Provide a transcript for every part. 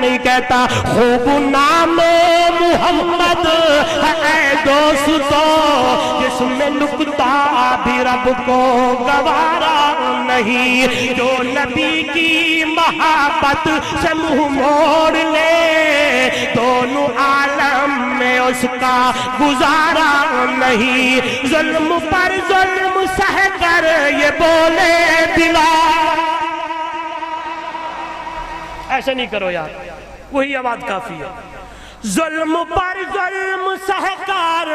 نہیں کہتا خوب نام محمد ہے اے دوستو جس میں نکتہ بھی رب کو گوارا نہیں، جو نبی کی محبت سے منہ موڑ لے دونوں عالم میں اس کا گزارا نہیں، ظلم پر ظلم سہ کر یہ بولے بلال۔ ایسے نہیں کرو یار، وہی آواز کافی ہے۔ ظلم پر ظلم سہ کر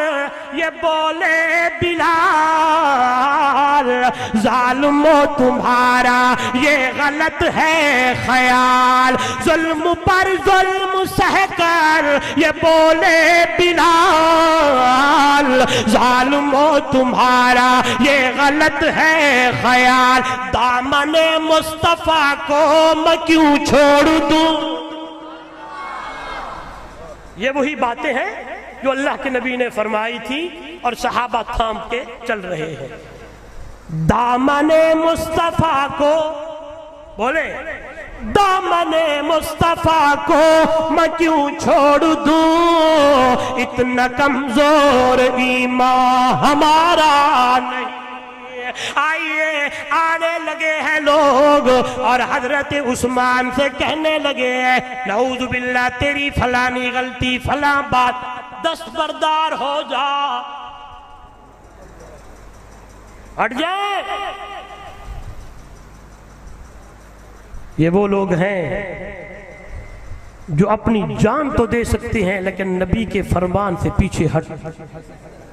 یہ بولے بلال، ظالمو تمہارا یہ غلط ہے خیال، ظلم پر ظلم سہ کر یہ بولے بلال، ظالمو تمہارا یہ غلط ہے خیال، دامن مصطفیٰ کو میں کیوں چھوڑ دوں۔ یہ وہی باتیں ہیں جو اللہ کے نبی نے فرمائی تھی اور صحابہ تھام کے چل رہے ہیں۔ دامن مصطفیٰ کو بولے، دامن مصطفیٰ کو میں کیوں چھوڑ دوں، اتنا کمزور ایمان ہمارا نہیں۔ آئیے آنے لگے ہیں لوگ اور حضرت عثمان سے کہنے لگے ہیں نعوذ باللہ تیری فلانی غلطی فلاں بات دستبردار ہو جا، ہٹ جائے۔ یہ وہ لوگ ہیں جو اپنی جان تو دے سکتے ہیں لیکن نبی کے فرمان سے پیچھے ہٹ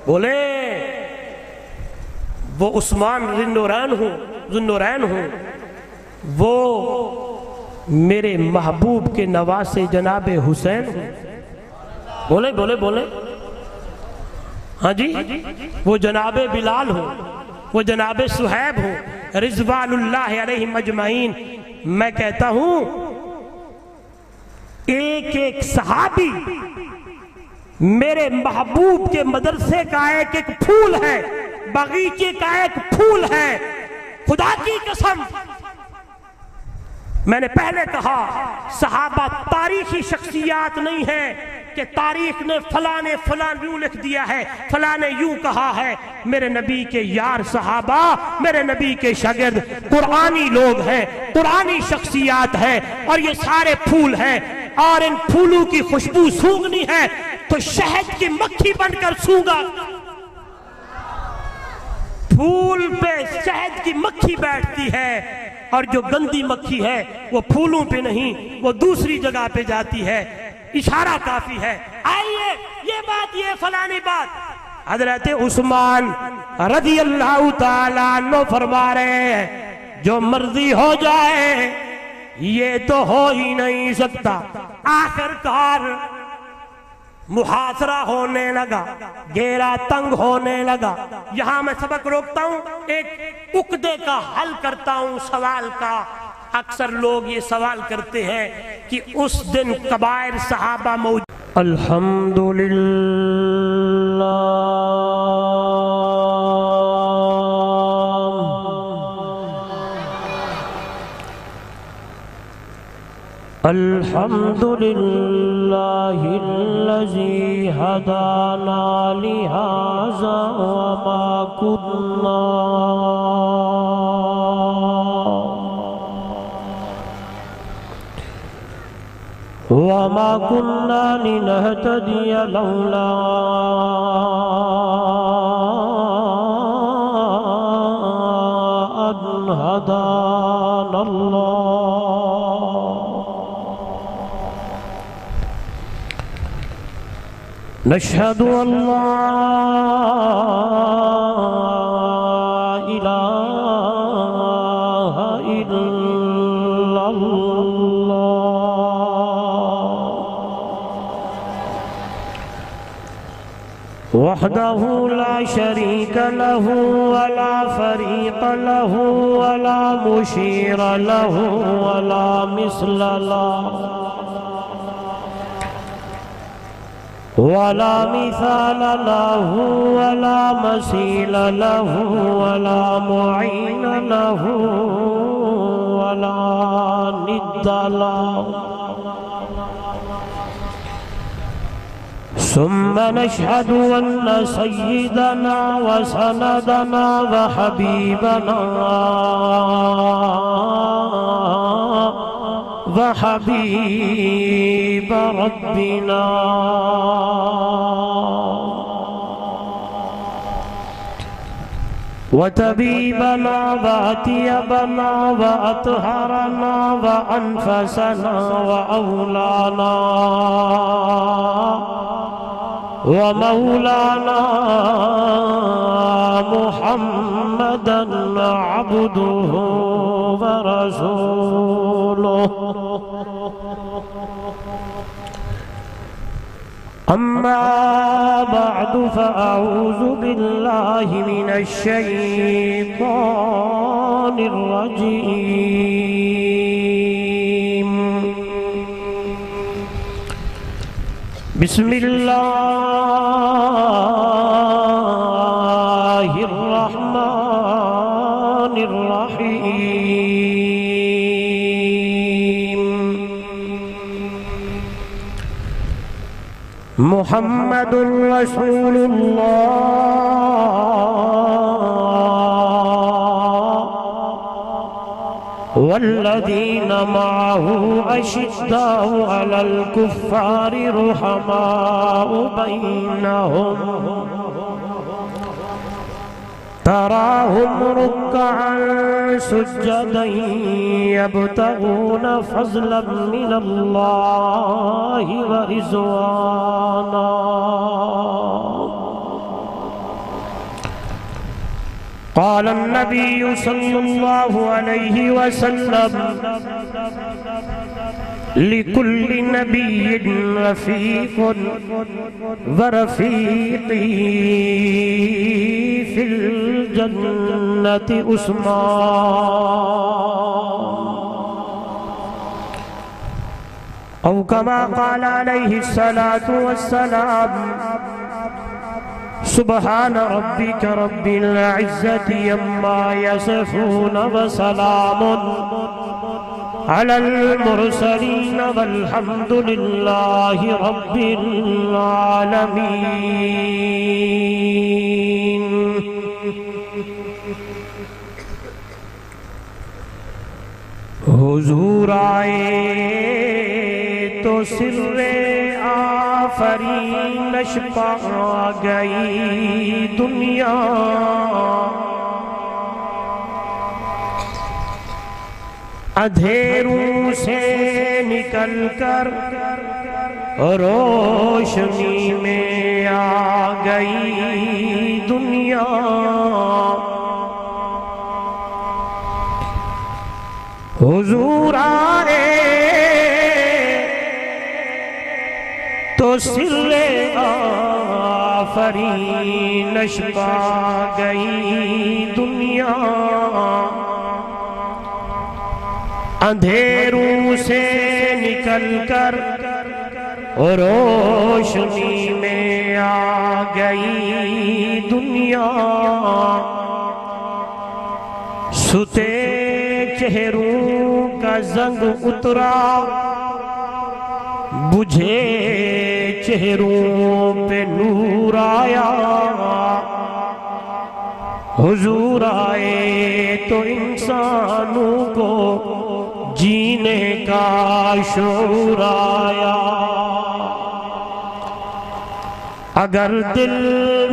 بولے۔ وہ عثمان ذوالنورین ہوں، وہ میرے محبوب کے نواسے جناب حسین ہوں، بولے بولے بولے، ہاں جی، وہ جناب بلال ہوں، وہ جناب صہیب ہوں رضوان اللہ علیہم اجمعین۔ میں کہتا ہوں ایک ایک صحابی میرے محبوب کے مدرسے کا ایک ایک پھول ہے، باغیچے کا ایک پھول ہے۔ خدا کی قسم میں نے پہلے کہا صحابہ تاریخی شخصیات نہیں ہیں کہ تاریخ نے فلاں نے فلاں یوں لکھ دیا ہے، فلاں نے یوں کہا ہے۔ میرے نبی کے یار صحابہ، میرے نبی کے شاگرد قرآنی لوگ ہیں، قرآنی شخصیات ہیں، اور یہ سارے پھول ہیں، اور ان پھولوں کی خوشبو سونگنی ہے تو شہد کی مکھی بن کر سونگا۔ پھول پہ شہد کی مکھی بیٹھتی ہے اور جو گندی مکھی ہے وہ پھولوں پہ نہیں، وہ دوسری جگہ پہ جاتی ہے۔ اشارہ کافی ہے۔ آئیے یہ بات، یہ فلانی بات، حضرت عثمان رضی اللہ تعالیٰ عنہ فرما رہے ہیں جو مرضی ہو جائے یہ تو ہو ہی نہیں سکتا۔ آخر کار محاصرہ ہونے لگا، گھیرا تنگ ہونے لگا۔ یہاں میں سبق روکتا ہوں، ایک عقدے کا حل کرتا ہوں سوال کا۔ اکثر لوگ یہ سوال کرتے ہیں کہ اس دن کبائر صحابہ موجود۔ الحمدللہ الحمدللہ الذی ہدانا لہذا وما كنا لنهتدي لولا أن هدانا الله نشهد أن لا إله إلا الله وحده لا شريك له ولا فريق له ولا مشير له ولا مثل له ولا مثال له ولا مثيل له ولا معين له ولا ند له ثم نشهد أن سيدنا وسندنا وحبيبنا وحبيب ربنا وطبيبنا وأطيبنا وأطهرنا وأنفسنا وأولانا ومولانا محمدا عبده ورسوله أما بعد فأعوذ بالله من الشيطان الرجيم بسم الله الرحمن الرحيم محمد رسول الله والذين معه أشداء على الكفار رحماء بينهم تراهم ركعا سجدا يبتغون فضلا من الله ورضوانا قال النبي صلى الله عليه وسلم لكل نبي رفيق ورفيقي في الجنة عثمان أو كما قال عليه الصلاة والسلام سبحان ربك رب العزة عما يصفون وسلام على المرسلين والحمد لله رب العالمين حضور آئے تو سر آفرینش پا گئی دنیا اندھیروں سے نکل کر روشنی میں آ گئی دنیا حضور آئے تو سر آفرینش پا گئی دنیا اندھیروں سے نکل کر روشنی میں آ گئی دنیا ستے چہروں کا زنگ اترا بجھے چہروں پہ نور آیا حضور آئے تو انسانوں کو جینے کا شعور آیا اگر دل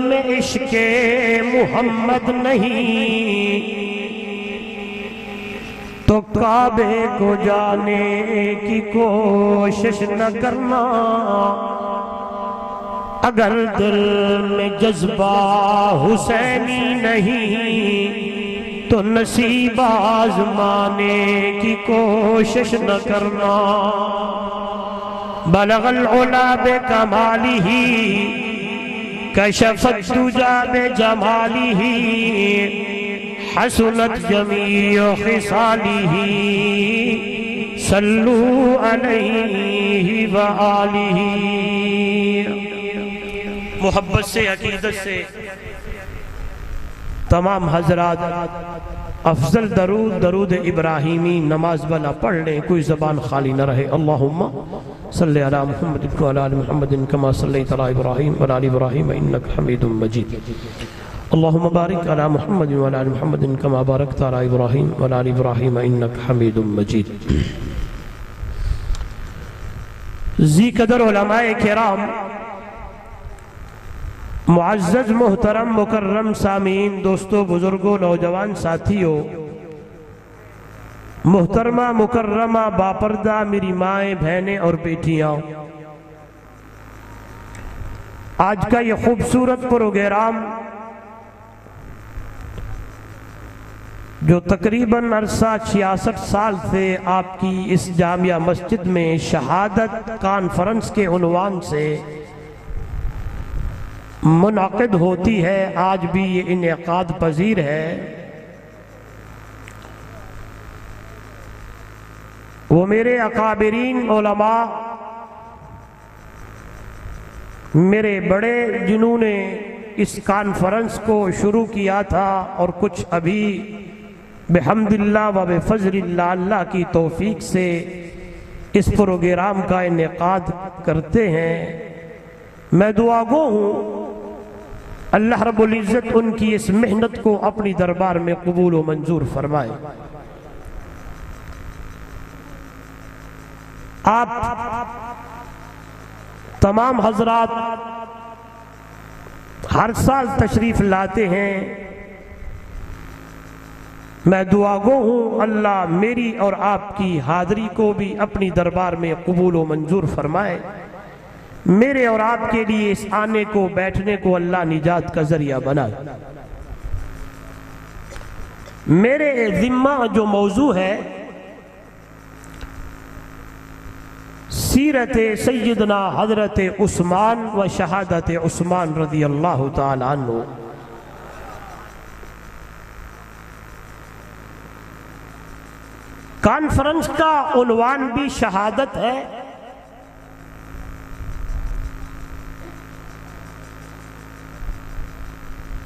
میں عشق محمد نہیں تو کعبے کو جانے کی کوشش نہ کرنا اگر دل میں جذبہ حسینی نہیں تو نصیب آزمانے کی کوشش نہ کرنا بلغ العلا بکمالہ کشف الدجا بجمالہ حسنت جمیع خصالہ صلو علیہ وآلہ محبت سے عقیدت سے تمام حضرات افضل درود درود ابراہیمی نماز والا پڑھ لیں کوئی زبان خالی نہ رہے اللہم صلی علی محمد وعلی آل محمد کما صلیت علی ابراہیم وعلی آل ابراہیم انک حمید مجید اللہم بارک علی محمد وعلی آل محمد کما بارکت علی ابراہیم وعلی آل ابراہیم انک حمید مجید۔ ذی قدر علماء کرام، معزز محترم مکرم سامعین، دوستو بزرگوں، نوجوان ساتھیوں، محترمہ مکرمہ باپردہ میری مائیں، بہنیں اور بیٹیاں، آج کا یہ خوبصورت پروگرام جو تقریباً عرصہ 66 سال سے آپ کی اس جامعہ مسجد میں شہادت کانفرنس کے عنوان سے منعقد ہوتی ہے، آج بھی یہ انعقاد پذیر ہے۔ وہ میرے اکابرین علماء، میرے بڑے، جنہوں نے اس کانفرنس کو شروع کیا تھا اور کچھ ابھی بحمد اللہ و بفضل اللہ، اللہ کی توفیق سے اس پروگرام کا انعقاد کرتے ہیں۔ میں دعا گو ہوں اللہ رب العزت ان کی اس محنت کو اپنی دربار میں قبول و منظور فرمائے۔ آپ تمام حضرات ہر سال تشریف لاتے ہیں، میں دعا گو ہوں اللہ میری اور آپ کی حاضری کو بھی اپنی دربار میں قبول و منظور فرمائے۔ میرے اور آپ کے لیے اس آنے کو، بیٹھنے کو اللہ نجات کا ذریعہ بنائے۔ میرے ذمہ جو موضوع ہے سیرت سیدنا حضرت عثمان و شہادت عثمان رضی اللہ تعالی عنہ۔ کانفرنس کا عنوان بھی شہادت ہے،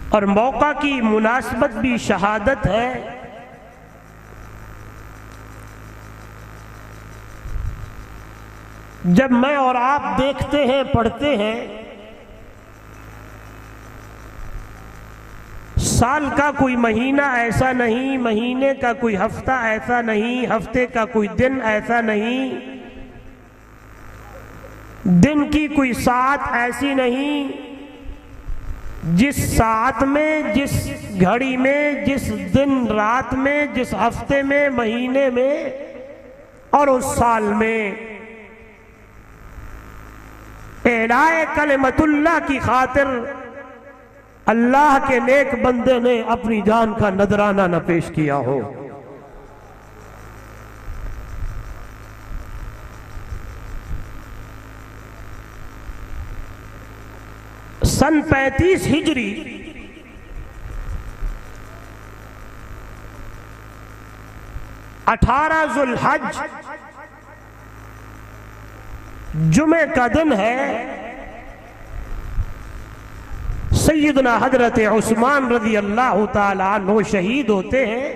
اور موقع کی مناسبت بھی شہادت ہے۔ جب میں اور آپ دیکھتے ہیں، پڑھتے ہیں، سال کا کوئی مہینہ ایسا نہیں، مہینے کا کوئی ہفتہ ایسا نہیں، ہفتے کا کوئی دن ایسا نہیں، دن کی کوئی ساعت ایسی نہیں جس ساعت میں، جس گھڑی میں، جس دن رات میں، جس ہفتے میں، مہینے میں اور اس سال میں اعلاء کلمت اللہ کی خاطر اللہ کے نیک بندے نے اپنی جان کا نذرانہ نہ پیش کیا ہو۔ سن 35 ہجری اٹھارہ ذو الحج جمعہ کا دن ہے، سیدنا حضرت عثمان رضی اللہ تعالی عنہ شہید ہوتے ہیں۔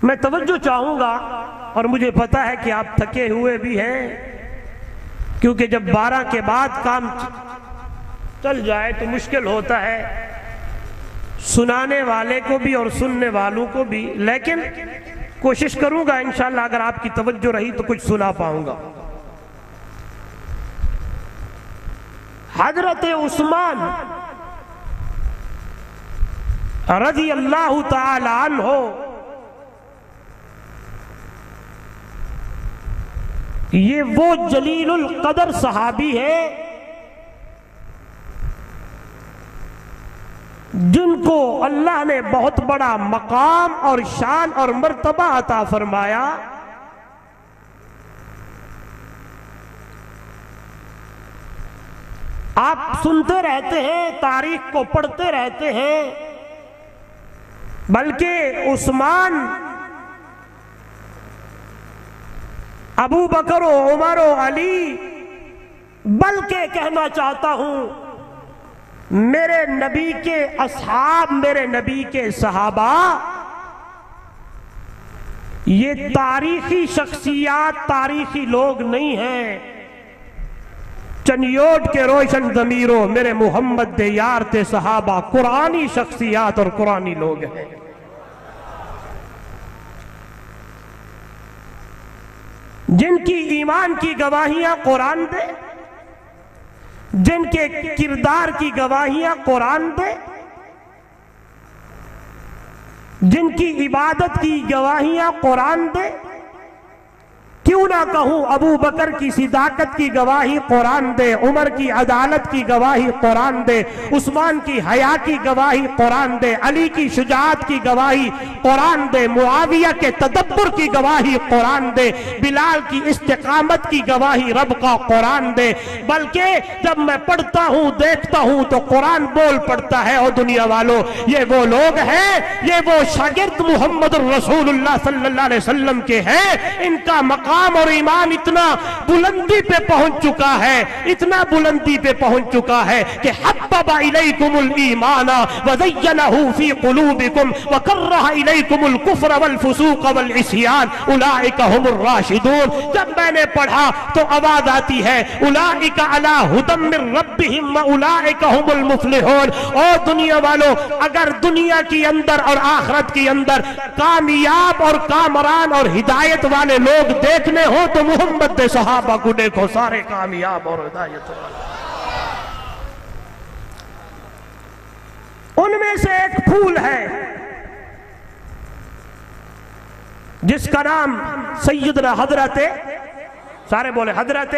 میں توجہ چاہوں گا، اور مجھے پتا ہے کہ آپ تھکے ہوئے بھی ہیں، کیونکہ جب 12 کے بعد کام چل جائے تو مشکل ہوتا ہے سنانے والے کو بھی اور سننے والوں کو بھی، لیکن کوشش کروں گا انشاءاللہ اگر آپ کی توجہ رہی تو کچھ سنا پاؤں گا۔ حضرت عثمان رضی اللہ تعالی عنہ یہ وہ جلیل القدر صحابی ہے جن کو اللہ نے بہت بڑا مقام اور شان اور مرتبہ عطا فرمایا۔ آپ سنتے رہتے ہیں، تاریخ کو پڑھتے رہتے ہیں، بلکہ عثمان، ابو بکر و عمر و علی، بلکہ کہنا چاہتا ہوں میرے نبی کے اصحاب، میرے نبی کے صحابہ یہ تاریخی شخصیات، تاریخی لوگ نہیں ہیں، چنیوٹ کے روشن ضمیروں میرے محمد دے یار تے صحابہ قرآنی شخصیات اور قرآنی لوگ ہیں۔ جن کی ایمان کی گواہیاں قرآن دے، جن کے کردار کی گواہیاں قرآن دے، جن کی عبادت کی گواہیاں قرآن دے، کیوں نہ کہوں ابو بکر کی صداقت کی گواہی قرآن دے، عمر کی عدالت کی گواہی قرآن دے، عثمان کی حیا کی گواہی قرآن دے، علی کی شجاعت کی گواہی قرآن دے، معاویہ کے تدبر کی گواہی قرآن دے، بلال کی استقامت کی گواہی رب کا قرآن دے۔ بلکہ جب میں پڑھتا ہوں دیکھتا ہوں تو قرآن بول پڑتا ہے، اور دنیا والوں یہ وہ لوگ ہیں، یہ وہ شاگرد محمد الرسول اللہ صلی اللہ علیہ وسلم کے ہیں، ان کا مقام اور ایمان اتنا بلندی پہ پہنچ چکا ہے، اتنا بلندی پہ پہنچ چکا ہے کہ حبب الیکم الایمان وزینہ فی قلوبکم وکرہ الیکم الکفر والفسوق والعصیان اولئک هم الراشدون۔ جب میں نے پڑھا تو آواز آتی ہے اولئک علی ھدی من ربہم واولئک هم المفلحون۔ اور دنیا والوں، اگر دنیا کی اندر اور آخرت کی اندر کامیاب اور کامران اور ہدایت والے لوگ دیکھنے ہو تو محمد دے صحابہ کو دیکھو، سارے کامیاب اور ہدایت والے۔ ان میں سے ایک پھول ہے جس کا نام سیدنا حضرت، سارے بولے حضرت،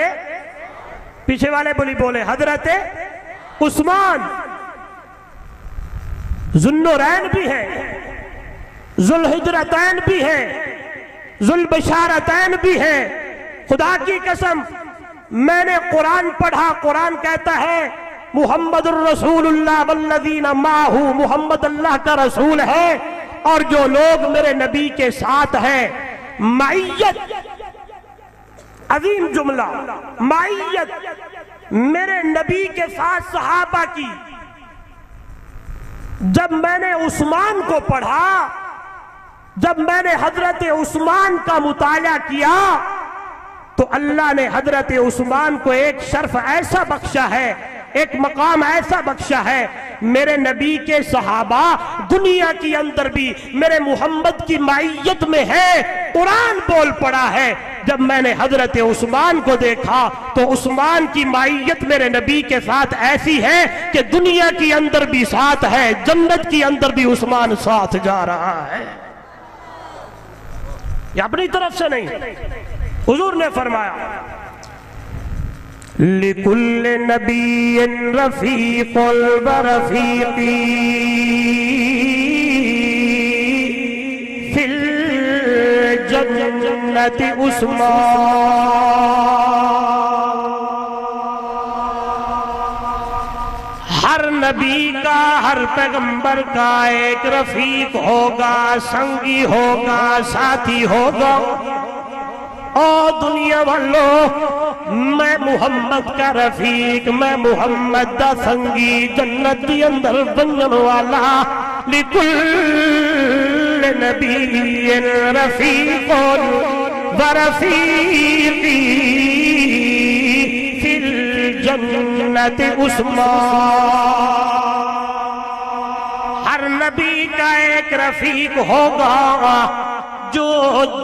پیچھے والے بولے حضرت عثمان۔ ذوالنورین بھی ہے، ذوالحجرتین بھی ہے، ذوالبشارتین بھی ہے۔ خدا کی قسم میں نے قرآن پڑھا، قرآن کہتا ہے محمد الرسول اللہ والذین معہ، محمد اللہ کا رسول ہے اور جو لوگ میرے نبی کے ساتھ ہیں۔ معیت، عظیم جملہ، معیت میرے نبی کے ساتھ صحابہ کی۔ جب میں نے عثمان کو پڑھا، جب میں نے حضرت عثمان کا مطالعہ کیا تو اللہ نے حضرت عثمان کو ایک شرف ایسا بخشا ہے، ایک مقام ایسا بخشا ہے۔ میرے نبی کے صحابہ دنیا کی اندر بھی میرے محمد کی معیت میں ہے، قرآن بول پڑا ہے۔ جب میں نے حضرت عثمان کو دیکھا تو عثمان کی معیت میرے نبی کے ساتھ ایسی ہے کہ دنیا کی اندر بھی ساتھ ہے، جنت کی اندر بھی عثمان ساتھ جا رہا ہے۔ یہ اپنی طرف سے نہیں، حضور نے فرمایا لِكُلِّ نَبِيٍّ رَفِيقٌ وَرَفِيقِي فِي الْجَنَّةِ عثمان۔ ہر نبی کا، ہر پیغمبر کا ایک رفیق ہوگا، سنگی ہوگا، ساتھی ہوگا۔ اور دنیا والوں، میں محمد کا رفیق، میں محمد دا سنگی، جنت دی اندر بنن والا۔ لِكُلِّ نَبِيٍّ رَفِيقٌ وَرَفِيقِي فِي الْجَنَّةِ عثمان۔ ہر نبی کا ایک رفیق ہوگا جو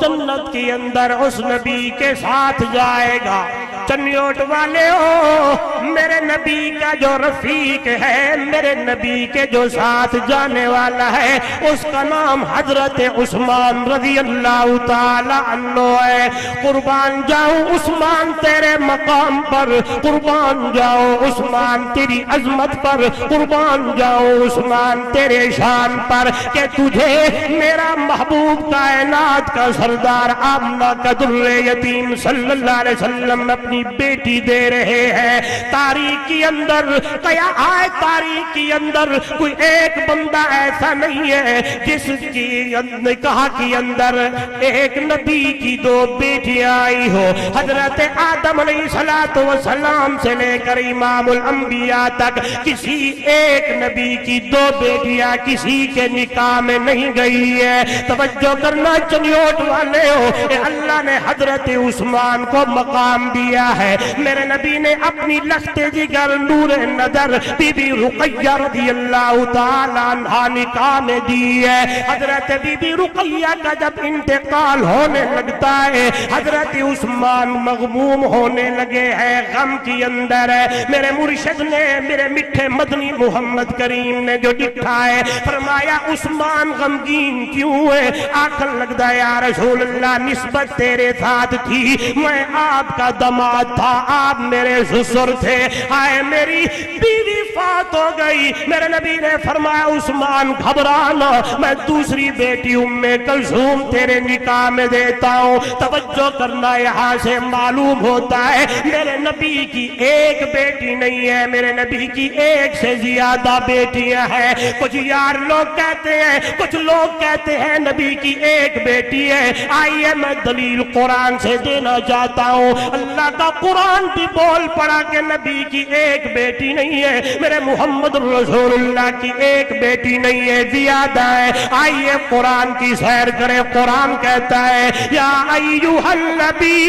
جنت کے اندر اس نبی کے ساتھ جائے گا۔ چنیوٹ والے ہو، میرے نبی کا جو رفیق ہے، میرے نبی کے جو ساتھ جانے والا ہے، اس کا نام حضرت عثمان رضی اللہ تعالی عنہ ہے۔ قربان جاؤں عثمان تیرے مقام پر، قربان جاؤں عثمان تیری عظمت پر، قربان جاؤں عثمان تیرے شان پر کہ تجھے میرا محبوب کائنات کا سردار آمنہ کا در یتیم صلی اللہ علیہ وسلم اپنی اپنی بیٹی دے رہے ہیں. تاریخ کے اندر تاریخ کے اندر کوئی ایک بندہ ایسا نہیں ہے جس کی نکاح کے اندر ایک نبی کی دو بیٹیاں آئی ہو. حضرت آدم علیہ السلام سے لے کر امام الانبیاء تک کسی ایک نبی کی دو بیٹیاں کسی کے نکاح میں نہیں گئی ہے. توجہ کرنا چنیوٹ والے ہو, اللہ نے حضرت عثمان کو مقام دیا ہے. میرے نبی نے اپنی لخت جگر نور نظر بی بی رقیہ رضی اللہ تعالیٰ عنہا نکاح میں دی ہے. حضرت بی بی رقیہ کا جب انتقال ہونے لگتا ہے, حضرت عثمان مغموم ہونے لگے ہیں, غم کی اندر ہے. میرے مرشد نے, میرے میٹھے مدنی محمد کریم نے جو لکھا ہے, فرمایا عثمان غمگین کیوں ہے؟ آخر لگتا ہے یا رسول اللہ نسبت تیرے ساتھ تھی, میں آپ کا داماد تھا, آپ میرے سسر تھے, آئے میری بیوی فات ہو گئی. میرے نبی نے فرمایا عثمان گھبرانا, میں دوسری بیٹی ام کلثوم تیرے نکاح میں دیتا ہوں. توجہ کرنا, یہاں سے معلوم ہوتا ہے میرے نبی کی ایک بیٹی نہیں ہے, میرے نبی کی ایک سے زیادہ بیٹیاں ہیں. کچھ یار لوگ کہتے ہیں, کچھ لوگ کہتے ہیں نبی کی ایک بیٹی ہے. آئیے میں دلیل قرآن سے دینا چاہتا ہوں. اللہ کا قرآن بھی بول پڑا کہ نبی کی ایک بیٹی نہیں ہے, میرے محمد رسول اللہ کی ایک بیٹی نہیں ہے, زیادہ ہے. آئیے قرآن کی سیر کرے. قرآن کہتا ہے یا ایھا النبی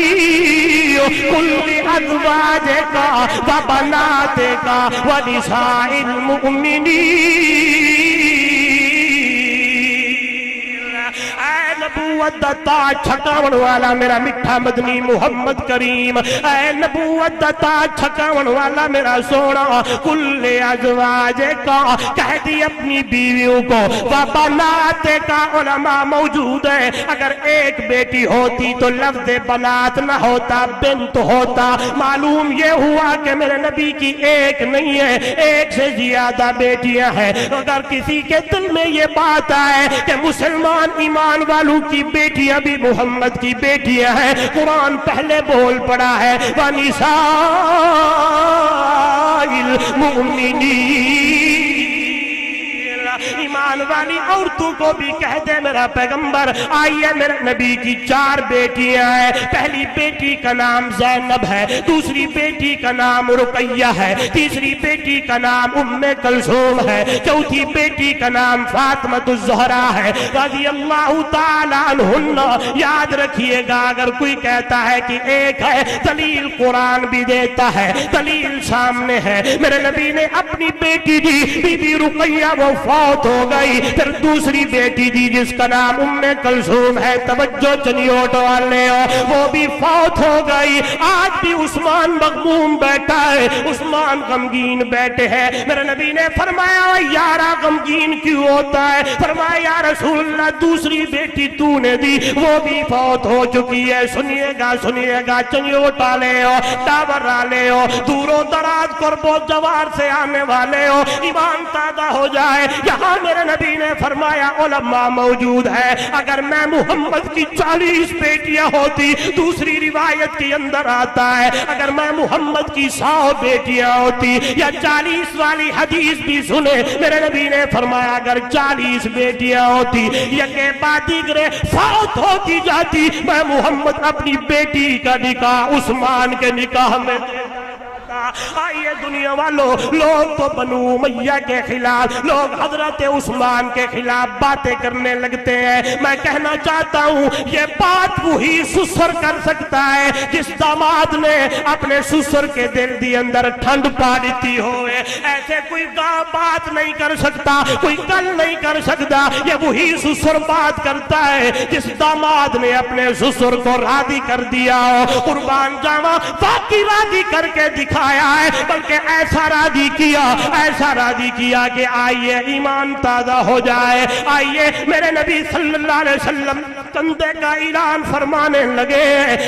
قل لازواجک و بناتک و نساء المؤمنین. نبوت دتا چھکاون والا میرا میٹھا مدنی محمد کریم, اے نبوت دتا چھکاون والا میرا سونا, کل ازواج کا کہہ دی اپنی بیویوں کو, بنات کا علماء موجود ہے. اگر ایک بیٹی ہوتی تو لفظ بنات نہ ہوتا, بنت ہوتا. معلوم یہ ہوا کہ میرے نبی کی ایک نہیں ہے, ایک سے زیادہ بیٹیاں ہیں. اگر کسی کے دل میں یہ بات آئے کہ مسلمان ایمان والوں کی بیٹیاں بھی محمد کی بیٹیاں ہیں, قرآن پہلے بول پڑا ہے وَنِسَاءِ الْمُؤْمِنِينَ. ایمان والی عورتوں کو بھی کہہ دے میرا پیغمبر. آئیے میرے نبی کی چار بیٹیاں ہیں. پہلی بیٹی کا نام زینب ہے, دوسری بیٹی کا نام رقیہ ہے, تیسری بیٹی کا نام ام کلثوم ہے, چوتھی بیٹی کا نام فاطمۃ الزہرا ہے رضی اللہ تعالیٰ عنہن. یاد رکھیے گا, اگر کوئی کہتا ہے کہ ایک ہے, دلیل قرآن بھی دیتا ہے, دلیل سامنے ہے. میرے نبی نے اپنی بیٹی دی بی بی رقیہ, وہ فوت ہو گئی. پھر دوسری بیٹی دی جس کا نام ام کلثوم ہے, توجہ چنیوٹ والے ہو, وہ بھی فوت ہو گئی. آج بھی عثمان مغموم بیٹھا ہے, عثمان غمگین بیٹھے ہیں. میرے نبی نے فرمایا یارا غمگین کیوں ہوتا ہے؟ فرمایا یا رسول اللہ دوسری بیٹی تو نے دی, وہ بھی فوت ہو چکی ہے. سنیے گا چنیوٹ والے ہو, ٹاور والے ہو, دور و دراز قرب و جوار سے آنے والے ہو, ایمان تازہ ہو جائے. یہاں میرے نبی نے فرمایا علماء موجود ہے, اگر میں محمد کی 40 بیٹیاں ہوتی, دوسری روایت کے اندر آتا ہے اگر میں محمد کی 100 بیٹیاں ہوتی, یا 40 والی حدیث بھی سنے. میرے نبی نے فرمایا اگر 40 بیٹیاں ہوتی, یکے بعد دیگرے فوت ہوتی جاتی, میں محمد اپنی بیٹی کا نکاح عثمان کے نکاح میں. آئیے دنیا والوں, لوگ تو بنو امیہ کے خلاف, لوگ حضرت عثمان کے خلاف باتیں کرنے لگتے ہیں. میں کہنا چاہتا ہوں یہ بات وہی سسر کر سکتا ہے جس داماد نے اپنے سسر کے دل دی اندر ٹھنڈ پا دیتی ہوئے. ایسے کوئی بات نہیں کر سکتا, کوئی کل نہیں کر سکتا. یہ وہی سسر بات کرتا ہے جس داماد نے اپنے سسر کو راضی کر دیا ہو. قربان جاواں, باقی راضی کر کے دکھائے لایا ہے بلکہ ایسا راضی کیا کہ آئیے ایمان تازہ ہو جائے. آئیے میرے نبی صلی اللہ علیہ وسلم کندھے کا اعلان فرمانے لگے.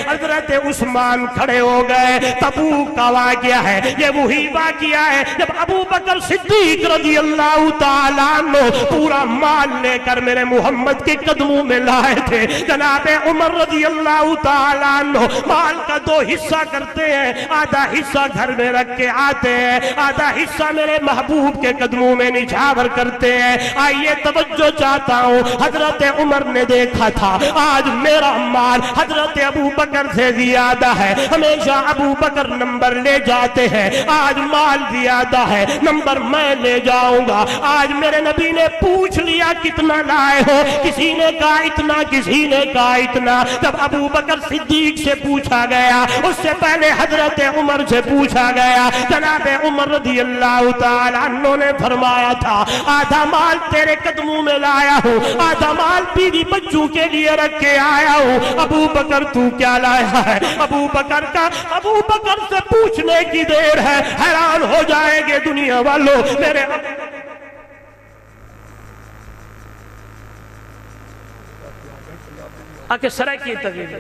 حضرت عثمان کھڑے ہو گئے. تبوک کا واقعہ ہے یہ, وہی واقعہ ہے جب ابو بکر صدیق رضی اللہ تعالیٰ عنہ پورا مال لے کر میرے محمد کے قدموں میں لائے تھے. جناب عمر رضی اللہ تعالیٰ عنہ مال کا 2 حصہ کرتے ہیں, آدھا حصہ گھر میں رکھ کے آتے ہیں, آدھا حصہ میرے محبوب کے قدموں میں نچھاور کرتے ہیں. آئیے توجہ چاہتا ہوں, حضرت عمر نے دیکھا تھا آج میرا مال حضرت ابو بکر سے زیادہ ہے. ہمیشہ ابو بکر نمبر لے جاتے ہیں, آج مال زیادہ ہے نمبر میں لے جاؤں گا. آج میرے نبی نے پوچھ لیا کتنا لائے ہو, کسی نے کہا اتنا, کسی نے کہا اتنا. جب ابو بکر صدیق سے پوچھا گیا, اس سے پہلے حضرت عمر سے پوچھا گیا, جناب عمر رضی اللہ تعالیٰ عنہ نے فرمایا تھا آدھا مال تیرے قدموں میں لایا ہوں, آدھا مال بیوی بچوں کے لیے رکھ کے آیا ہوں. ابو بکر تو کیا لایا ہے؟ ابو بکر سے پوچھنے کی دیر ہے, حیران ہو جائیں گے دنیا والوں. میرے آکے سرائکی تقریب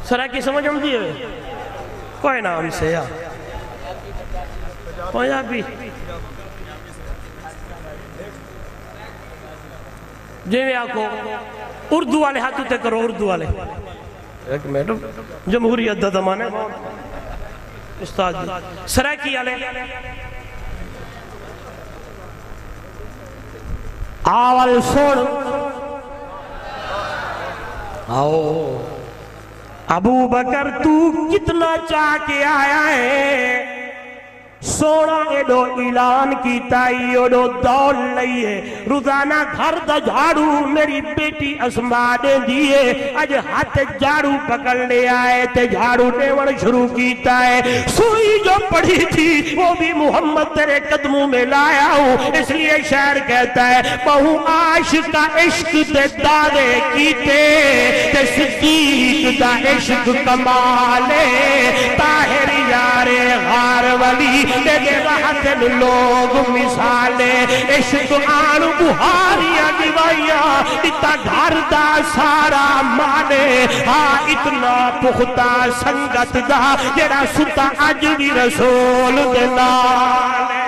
سرائکی سمجھ ہم دیئے کوئی نام سے یا پنجابی جی میں آکو اردو والے ہاتھوں تے کرو, اردو والے ایک میڈم جمہوریت دا زمانے استاد جی سرائکی والے آوال سوڑ آؤ. ابو بکر تو کتنا چاہ کے آیا ہے, سونا ایڈو اعلان کیتا ہی ایڈو دول لئیے. روزانہ گھر دا جھاڑو میری بیٹی اسماء دے دیئے, اج ہاتھ جھاڑو پکڑ لے آئے تے جھاڑو دیوڑ شروع کیتا ہے. سوئی جو پڑھی تھی وہ بھی محمد تیرے قدموں میں لایا ہوں. اس لیے شعر کہتا ہے بہو عاشق کا عشق تے دعوے کیتے تے صدیق دا عشق کمالے. طاہر یار غار ولی دے وحدن لوگ مثالے. عشق آن بہاریاں دیوائیاں اتا گھر دا سارا مالے. ہاں اتنا پختہ سنگت دا جڑا ستا اج بھی رسول دے نالے.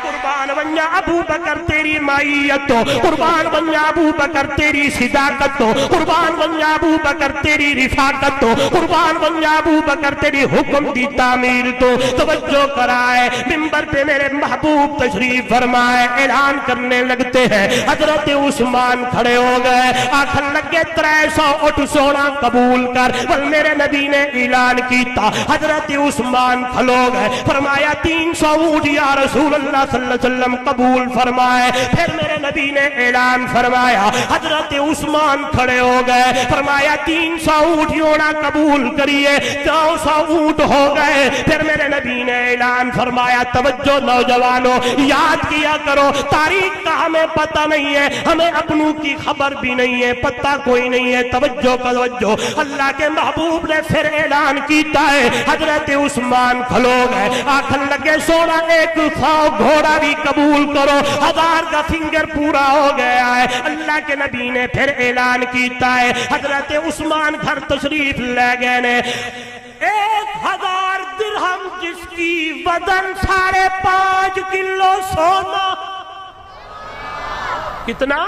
قربان بنیا ابو بکر تیری مائیت تو, قربان بنیا ابو بکر تیری صداقت تو, قربان بنیا ابو بکر تیری رفاقت تو, قربان بنیا ابو بکر تیری حکم دی تعمیر تو. توجہ کرائے منبر پہ میرے محبوب تشریف فرمائے, اعلان کرنے لگتے ہیں. حضرت عثمان کھڑے ہو گئے, آخر لگے 300 اٹھ سونا قبول کر. بل میرے نبی نے اعلان کیتا, حضرت عثمان کھلو گئے, فرمایا 300 اونٹ یا رسول اللہ صلی اللہ علیہ وسلم قبول فرمائے. پھر میرے نبی نے اعلان فرمایا, حضرت عثمان کھڑے ہو گئے, فرمایا 300 اونٹیوں نہ قبول کریے, 400 اونٹ ہو گئے. پھر میرے نبی نے اعلان فرمایا, توجہ نوجوانوں یاد کیا کرو, تاریخ کا ہمیں پتہ نہیں ہے, ہمیں اپنوں کی خبر بھی نہیں ہے, پتہ کوئی نہیں ہے. توجہ توجہ, اللہ کے محبوب نے پھر اعلان کیتا ہے, حضرت عثمان کھلو گئے, آخر لگے سونا 100 گھوڑا بھی قبول کرو, 1000 کا فنگر پورا ہو گیا ہے. اللہ کے نبی نے پھر اعلان کیتا ہے, حضرت عثمان گھر تشریف لے گئے نے. 1000 درہم جس کی وزن 5.5 کلو سونا. کتنا؟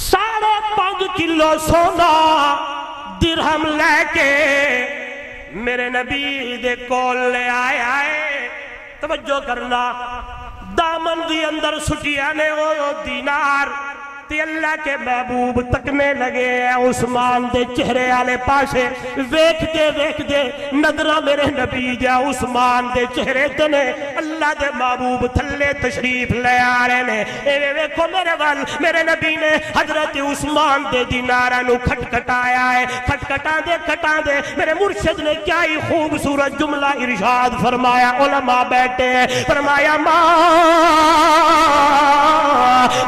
5.5 کلو سونا درہم لے کے میرے نبی دے کول لے آیا ہے. توجہ کرنا, دامن دی اندر سٹیا نے وہ دینار تے اللہ کے محبوب تکنے لگے ہیں عثمان دے چہرے آلے پاسے. ویکھ دے نظرہ میرے نبی جا عثمان دے چہرے تنے, اللہ دے محبوب تھلے تشریف لے آ رہے نے. اے ویکھو میرے وال, میرے نبی نے حضرت عثمان دے دینارہ نو کھٹکھٹایا ہے. کھٹکھٹا دے میرے مرشد نے کیا ہی خوبصورت جملہ ارشاد فرمایا. علماء بیٹھے ہیں, فرمایا ما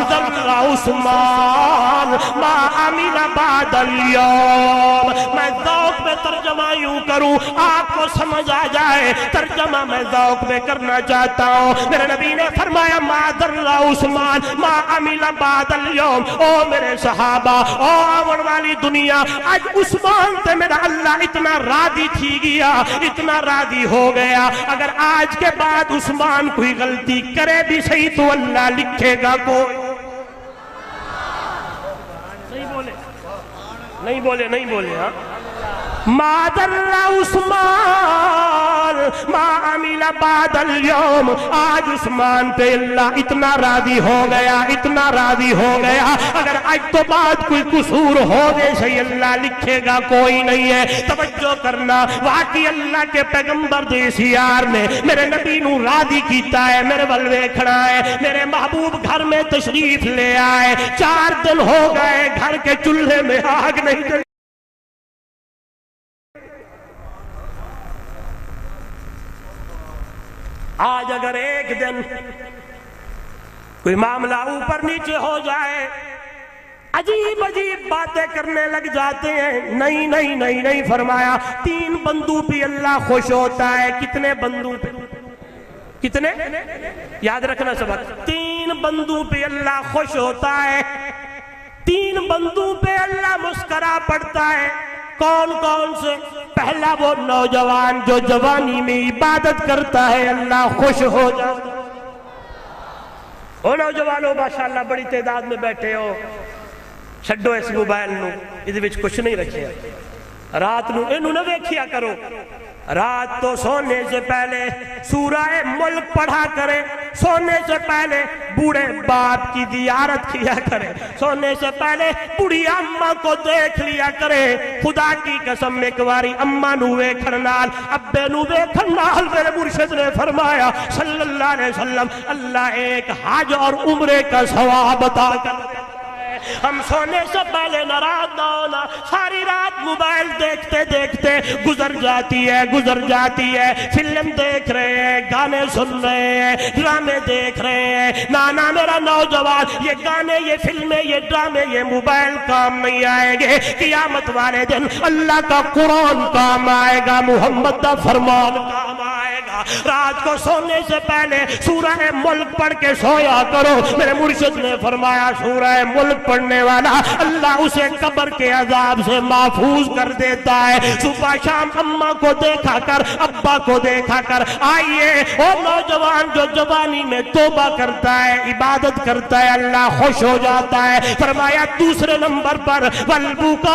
ذرہ عثمان ما عمل بعد اليوم. میں ذوق میں ترجمہ یوں کروں آپ کو سمجھ آ جائے، ترجمہ میں ذوق میں کرنا چاہتا ہوں۔ میرے نبی نے فرمایا ما در عثمان ما عمل بعد اليوم، او میرے صحابہ، او آون والی دنیا، آج عثمان تے میرا اللہ اتنا راضی تھی گیا، اتنا راضی ہو گیا، اگر آج کے بعد عثمان کوئی غلطی کرے بھی صحیح تو اللہ لکھے گا کوئی نہیں بولے ہاں ما در عثمان ما عمل بعد اليوم، آج عثمان پہ اللہ اتنا راضی ہو گیا، اتنا راضی ہو گیا، اگر آج تو بعد کوئی قصور ہو دے صحیح اللہ لکھے گا کوئی نہیں ہے۔ توجہ کرنا، واقعی اللہ کے پیغمبر دیسی یار نے میرے نبی نو راضی کیتا ہے، میرے ولوے کھڑا ہے، میرے محبوب گھر میں تشریف لے آئے، 4 دن ہو گئے گھر کے چولہے میں آگ نہیں جلی۔ آج اگر ایک دن کوئی معاملہ اوپر نیچے ہو جائے، عجیب عجیب باتیں کرنے لگ جاتے ہیں۔ نہیں فرمایا 3 بندوں پہ اللہ خوش ہوتا ہے۔ کتنے بندوں پہ؟ کتنے؟ یاد رکھنا سبق، 3 بندوں پہ اللہ خوش ہوتا ہے، 3 بندوں پہ اللہ مسکرا پڑتا ہے۔ کون کون سے؟ پہلا وہ نوجوان جو جوانی میں عبادت کرتا ہے، اللہ خوش ہو جاتا ہے۔ او نوجوانوں ماشاءاللہ بڑی تعداد میں بیٹھے ہو، چھڈو اس موبائل نو، اس وچ کچھ نہیں رکھیا، رات نو اینو نہ ویکھیا کرو، رات تو سونے سے پہلے سورہ ملک پڑھا کرے، سونے سے پہلے بوڑھے باپ کی زیارت کیا کرے، سونے سے پہلے بوڑھی اماں کو دیکھ لیا کرے۔ خدا کی قسم ایک باری اماں نو ویکھن نال، ابے نو ویکھن نال میرے مرشد نے فرمایا صلی اللہ علیہ وسلم اللہ ایک حج اور عمرے کا ثواب عطا کرتا ہے۔ ہم سونے سے پہلے ناراض نہ ہونا، ساری رات موبائل دیکھتے دیکھتے گزر جاتی ہے، فلم دیکھ رہے ہیں، گانے سن رہے ہیں، ڈرامے دیکھ رہے ہیں۔ نانا میرا نوجوان، یہ گانے، یہ فلمیں، یہ ڈرامے، یہ موبائل کام نہیں آئیں گے۔ قیامت والے دن اللہ کا قرآن کام آئے گا، محمد کا فرمان کام آئے گا۔ رات کو سونے سے پہلے سورہ ملک پڑھ کے سویا کرو۔ میرے مرشد نے فرمایا سورہ ملک پڑھنے والا اللہ اسے قبر کے عذاب سے محفوظ کر دیتا ہے۔ صبح شام اماں کو دیکھا کر، ابا کو دیکھا کر۔ آئیے وہ نوجوان جو جوانی میں توبہ کرتا ہے، عبادت کرتا ہے، اللہ خوش ہو جاتا ہے۔ فرمایا دوسرے نمبر پر والبکاء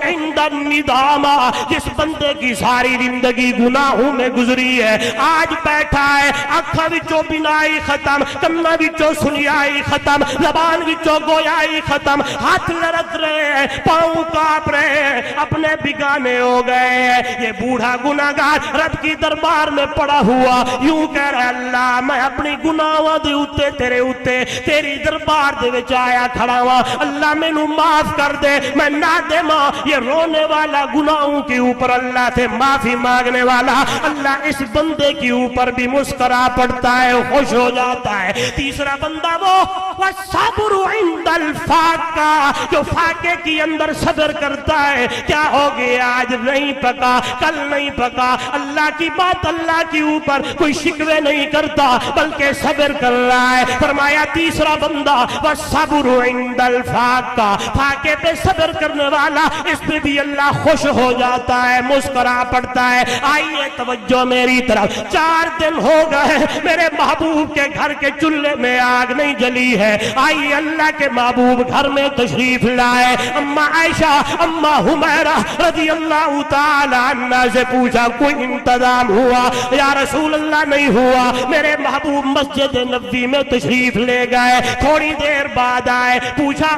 عند الندامہ، جس بندے کی ساری زندگی گناہوں میں گزری ہے، آج بیٹھا ہے، آنکھاں وچوں بینائی ختم، کماں وچوں سنیائی ختم، زبان وچوں گویائی ختم، ہاتھ لرز رہے ہیں، پاؤں کانپ رہے ہیں، اپنے بگانے ہو گئے ہیں۔ یہ بوڑھا گناہگار رب کی دربار میں پڑا ہوا یوں کہہ رہا ہے اللہ میں اپنی گناہاں دے اوتے تیرے اوتے تیری دربار دے وچ آیا کھڑا ہوا، اللہ مینوں معاف کر دے، میں نادماں۔ یہ رونے والا گناہوں کے اوپر اللہ سے معافی مانگنے والا اللہ اس بندے کے اوپر بھی مسکرا پڑتا ہے، خوش ہو جاتا ہے۔ تیسرا بندہ وہ والصبر عند الفاقہ، جو فاقے کے اندر صبر کرتا ہے۔ کیا ہو گیا؟ آج نہیں پکا، کل نہیں پکا، اللہ کی بات اللہ کے اوپر کوئی شکوے نہیں کرتا بلکہ صبر کر رہا ہے۔ فرمایا تیسرا بندہ والصبر عند الفاقہ، فاقے پہ صبر کرنے والا، اس پہ بھی اللہ خوش ہو جاتا ہے، مسکرا پڑتا ہے۔ آئیے توجہ میری طرف، 4 دن ہو گئے میرے محبوب کے گھر کے چولہے میں آگ نہیں جلی ہے۔ آئیے اللہ کے محبوب گھر میں تشریف لائے۔ اما عائشہ، اما حمیرہ رضی اللہ تعالی عنہ سے پوچھا کوئی انتظام ہوا؟ یا رسول اللہ نہیں ہوا۔ میرے محبوب مسجد نبوی میں تشریف لے گئے، تھوڑی دیر بعد آئے، پوچھا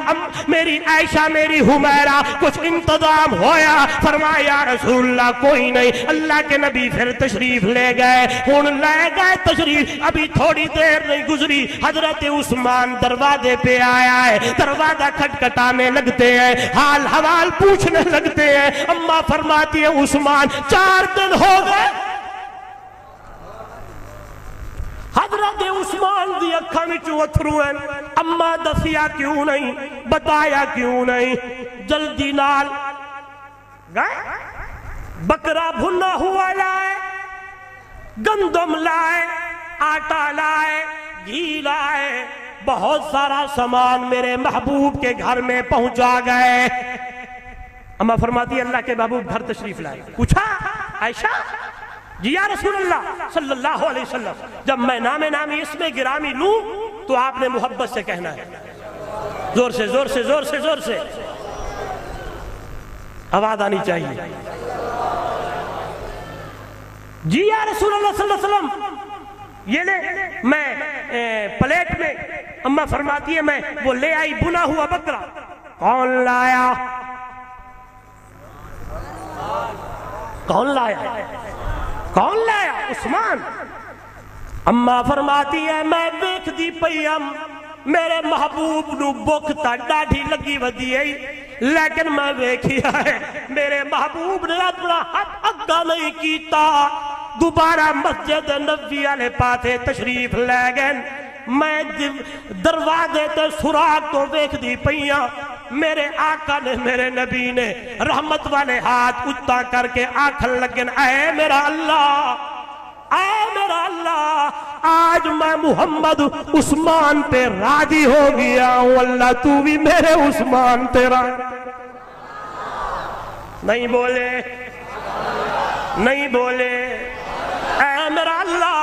میری عائشہ میری حمیرہ کچھ انتظام ہویا؟ فرمایا یا رسول اللہ کوئی نہیں۔ اللہ کے نبی پھر تشریف لے گئے، ہن لے گئے تشریف، ابھی تھوڑی دیر نہیں گزری حضرت عثمان دروازے پہ آیا ہے، دروازہ کھٹکھٹانے لگتے ہیں، حال حوال پوچھنے لگتے ہیں۔ اماں فرماتی ہے عثمان 4 دن ہو گئے۔ حضرت عثمان دی اکھاں وچوں اتھرو ہیں، اماں دسیا کیوں نہیں، بتایا کیوں نہیں؟ جلدی نال گئے بکرا بھنا ہوا لائے، گندم لائے، آٹا لائے، گھی لائے، بہت سارا سامان میرے محبوب کے گھر میں پہنچا گئے۔ اما فرماتی اللہ کے محبوب گھر تشریف لائے، پوچھا عائشہ جی یا رسول اللہ صلی اللہ علیہ وسلم، جب میں نام نامی اسم گرامی لوں تو آپ نے محبت سے کہنا ہے، زور سے زور سے زور سے زور سے آواز آنی چاہیے، جی یا رسول اللہ صلی اللہ علیہ وسلم یہ لے، میں پلیٹ میں، اماں فرماتی ہے میں وہ لے آئی بنا ہوا بکرا، کون لایا؟ کون لایا؟ کون لایا؟ عثمان۔ اماں فرماتی ہے میں دیکھ دی پئیم میرے محبوب نو بک تا ڈاڈھی لگی ودی ہے، لیکن میں دیکھیا ہے میرے محبوب نے اپنا ہاتھ اگا نہیں کیتا، دوبارہ مسجد نبوی والے پاسے تشریف لے گئے، میں دروازے تے سراغ تو دیکھ دی پئیاں، میرے آقا نے میرے نبی نے رحمت والے ہاتھ اچھا کر کے آنکھن لگن، اے میرا اللہ، اے میرا اللہ، آج میں محمد عثمان پہ راضی ہو گیا ہوں، اللہ تو بھی میرے عثمان پہ راضی۔ نہیں بولے، نہیں بولے، اے میرا اللہ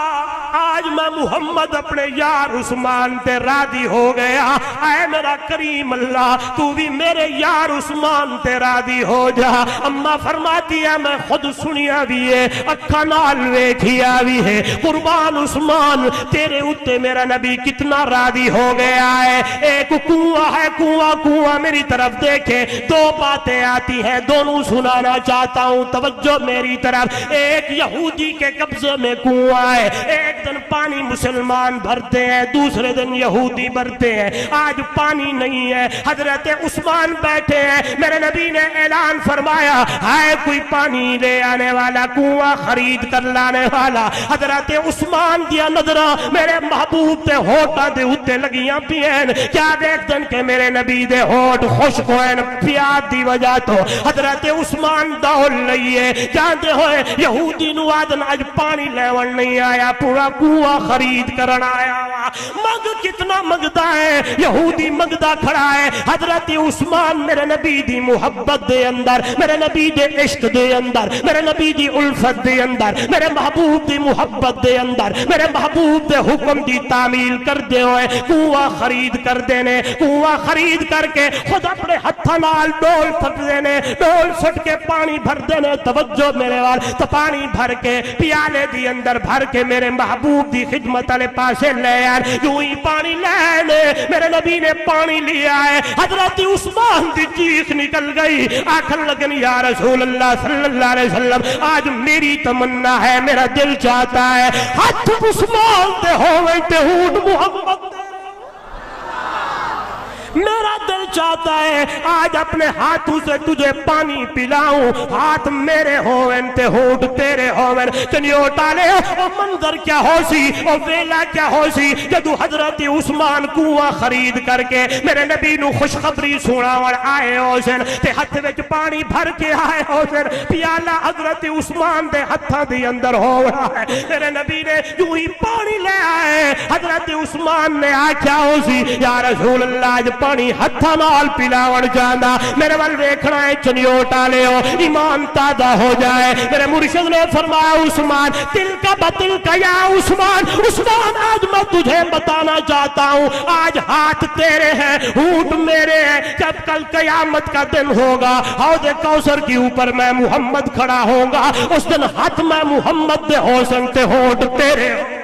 آج میں محمد اپنے یار عثمان تے راضی ہو گیا، اے میرا کریم اللہ تو بھی میرے یار عثمان تے راضی ہو جا۔ اماں فرماتی ہے میں خود سنیا بھی ہے، اکھا نال ویکھیا بھی ہے، قربان عثمان تیرے اتے میرا نبی کتنا راضی ہو گیا ہے۔ ایک کنواں ہے، کنواں میری طرف دیکھے، دو باتیں آتی ہیں، دونوں سنانا چاہتا ہوں، توجہ میری طرف۔ ایک یہودی کے قبضے میں کنواں ہے، ایک دن پانی مسلمان بھرتے ہیں، دوسرے دن یہودی بھرتے ہیں، آج پانی نہیں ہے، حضرت عثمان بیٹھے ہیں، میرے نبی نے اعلان فرمایا ہے کوئی پانی لے آنے والا، کنواں خرید کر لانے والا۔ حضرت عثمان دیا نظرہ میرے محبوب دے ہوٹاں دے اتے لگیاں پین، کیا دیکھ دن کہ میرے نبی دے ہوٹ خشک ہوئے پیاد دی وجہ تو حضرت عثمان دول لئیے، جانتے ہوئے یہودی نو آدن آج پانی لیون نہیں آیا، پورا کنواں خرید کرنا آیا، مگ کتنا مگدا ہے، یہودی مگدا کھڑا ہے، حضرت عثمان میرے نبی دی محبت دے اندر، میرے نبی دے عشق دے اندر، میرے نبی دی الفت دے اندر، میرے محبوب دی محبت دے اندر، میرے محبوب دے حکم دی تعمیل کر دے ہوئے کنواں خرید کر دینے، کنواں خرید کر کے خود اپنے ہتھاں نال ڈول پھٹ دینے، ڈول سٹ کے پانی بھر دینے، توجہ میرے وال، تو پانی بھر کے پیالے دی اندر بھر کے میرے محبوب دی خدمت والے پاسے لے آئے، یوں ہی پانی لینے میرے نبی نے پانی لیا ہے، حضرت عثمان دی چیخ نکل گئی، آکھن لگن یا رسول اللہ صلی اللہ علیہ وسلم آج میری تمنا ہے، میرا دل چاہتا ہے ہاتھ عثمان تے ہوئے تے ہونٹ محمد دے، میرا دل چاہتا ہے آج اپنے ہاتھوں سے تجھے پانی پلاؤں، ہاتھ میرے ہوئن تے ہونٹ تیرے ہوئن، چنیو ٹالے او منظر کیا ہو سی، او ویلا کیا ہو سی، جدو حضرت عثمان کنواں خرید کر کے میرے نبی نو خوشخبری سنا اور آئے حسین تے ہتھ وچ پانی بھر کے آئے حسین، پیالہ حضرت عثمان دے ہتھاں دی اندر ہو رہا ہے، میرے نبی نے جو ہی پانی لے آئے، حضرت عثمان نے آکھیا ہو سی یا رسول اللہ آج پانی ہتھاں نال پلاون جانا، میرے وال ویکھنا ہے چنیو ٹالے ہو، ایمان تازہ ہو جائے، میرے مرشد نے فرمایا عثمان دل کا بتل کا یا عثمان، عثمان آج میں تجھے بتانا چاہتا ہوں آج ہاتھ تیرے ہیں ہونٹ میرے ہیں، جب کل قیامت کا دن ہوگا حوض کوثر کے اوپر میں محمد کھڑا ہوگا، اس دن ہاتھ میں محمد دے حسن تے ہونٹ تیرے ہو،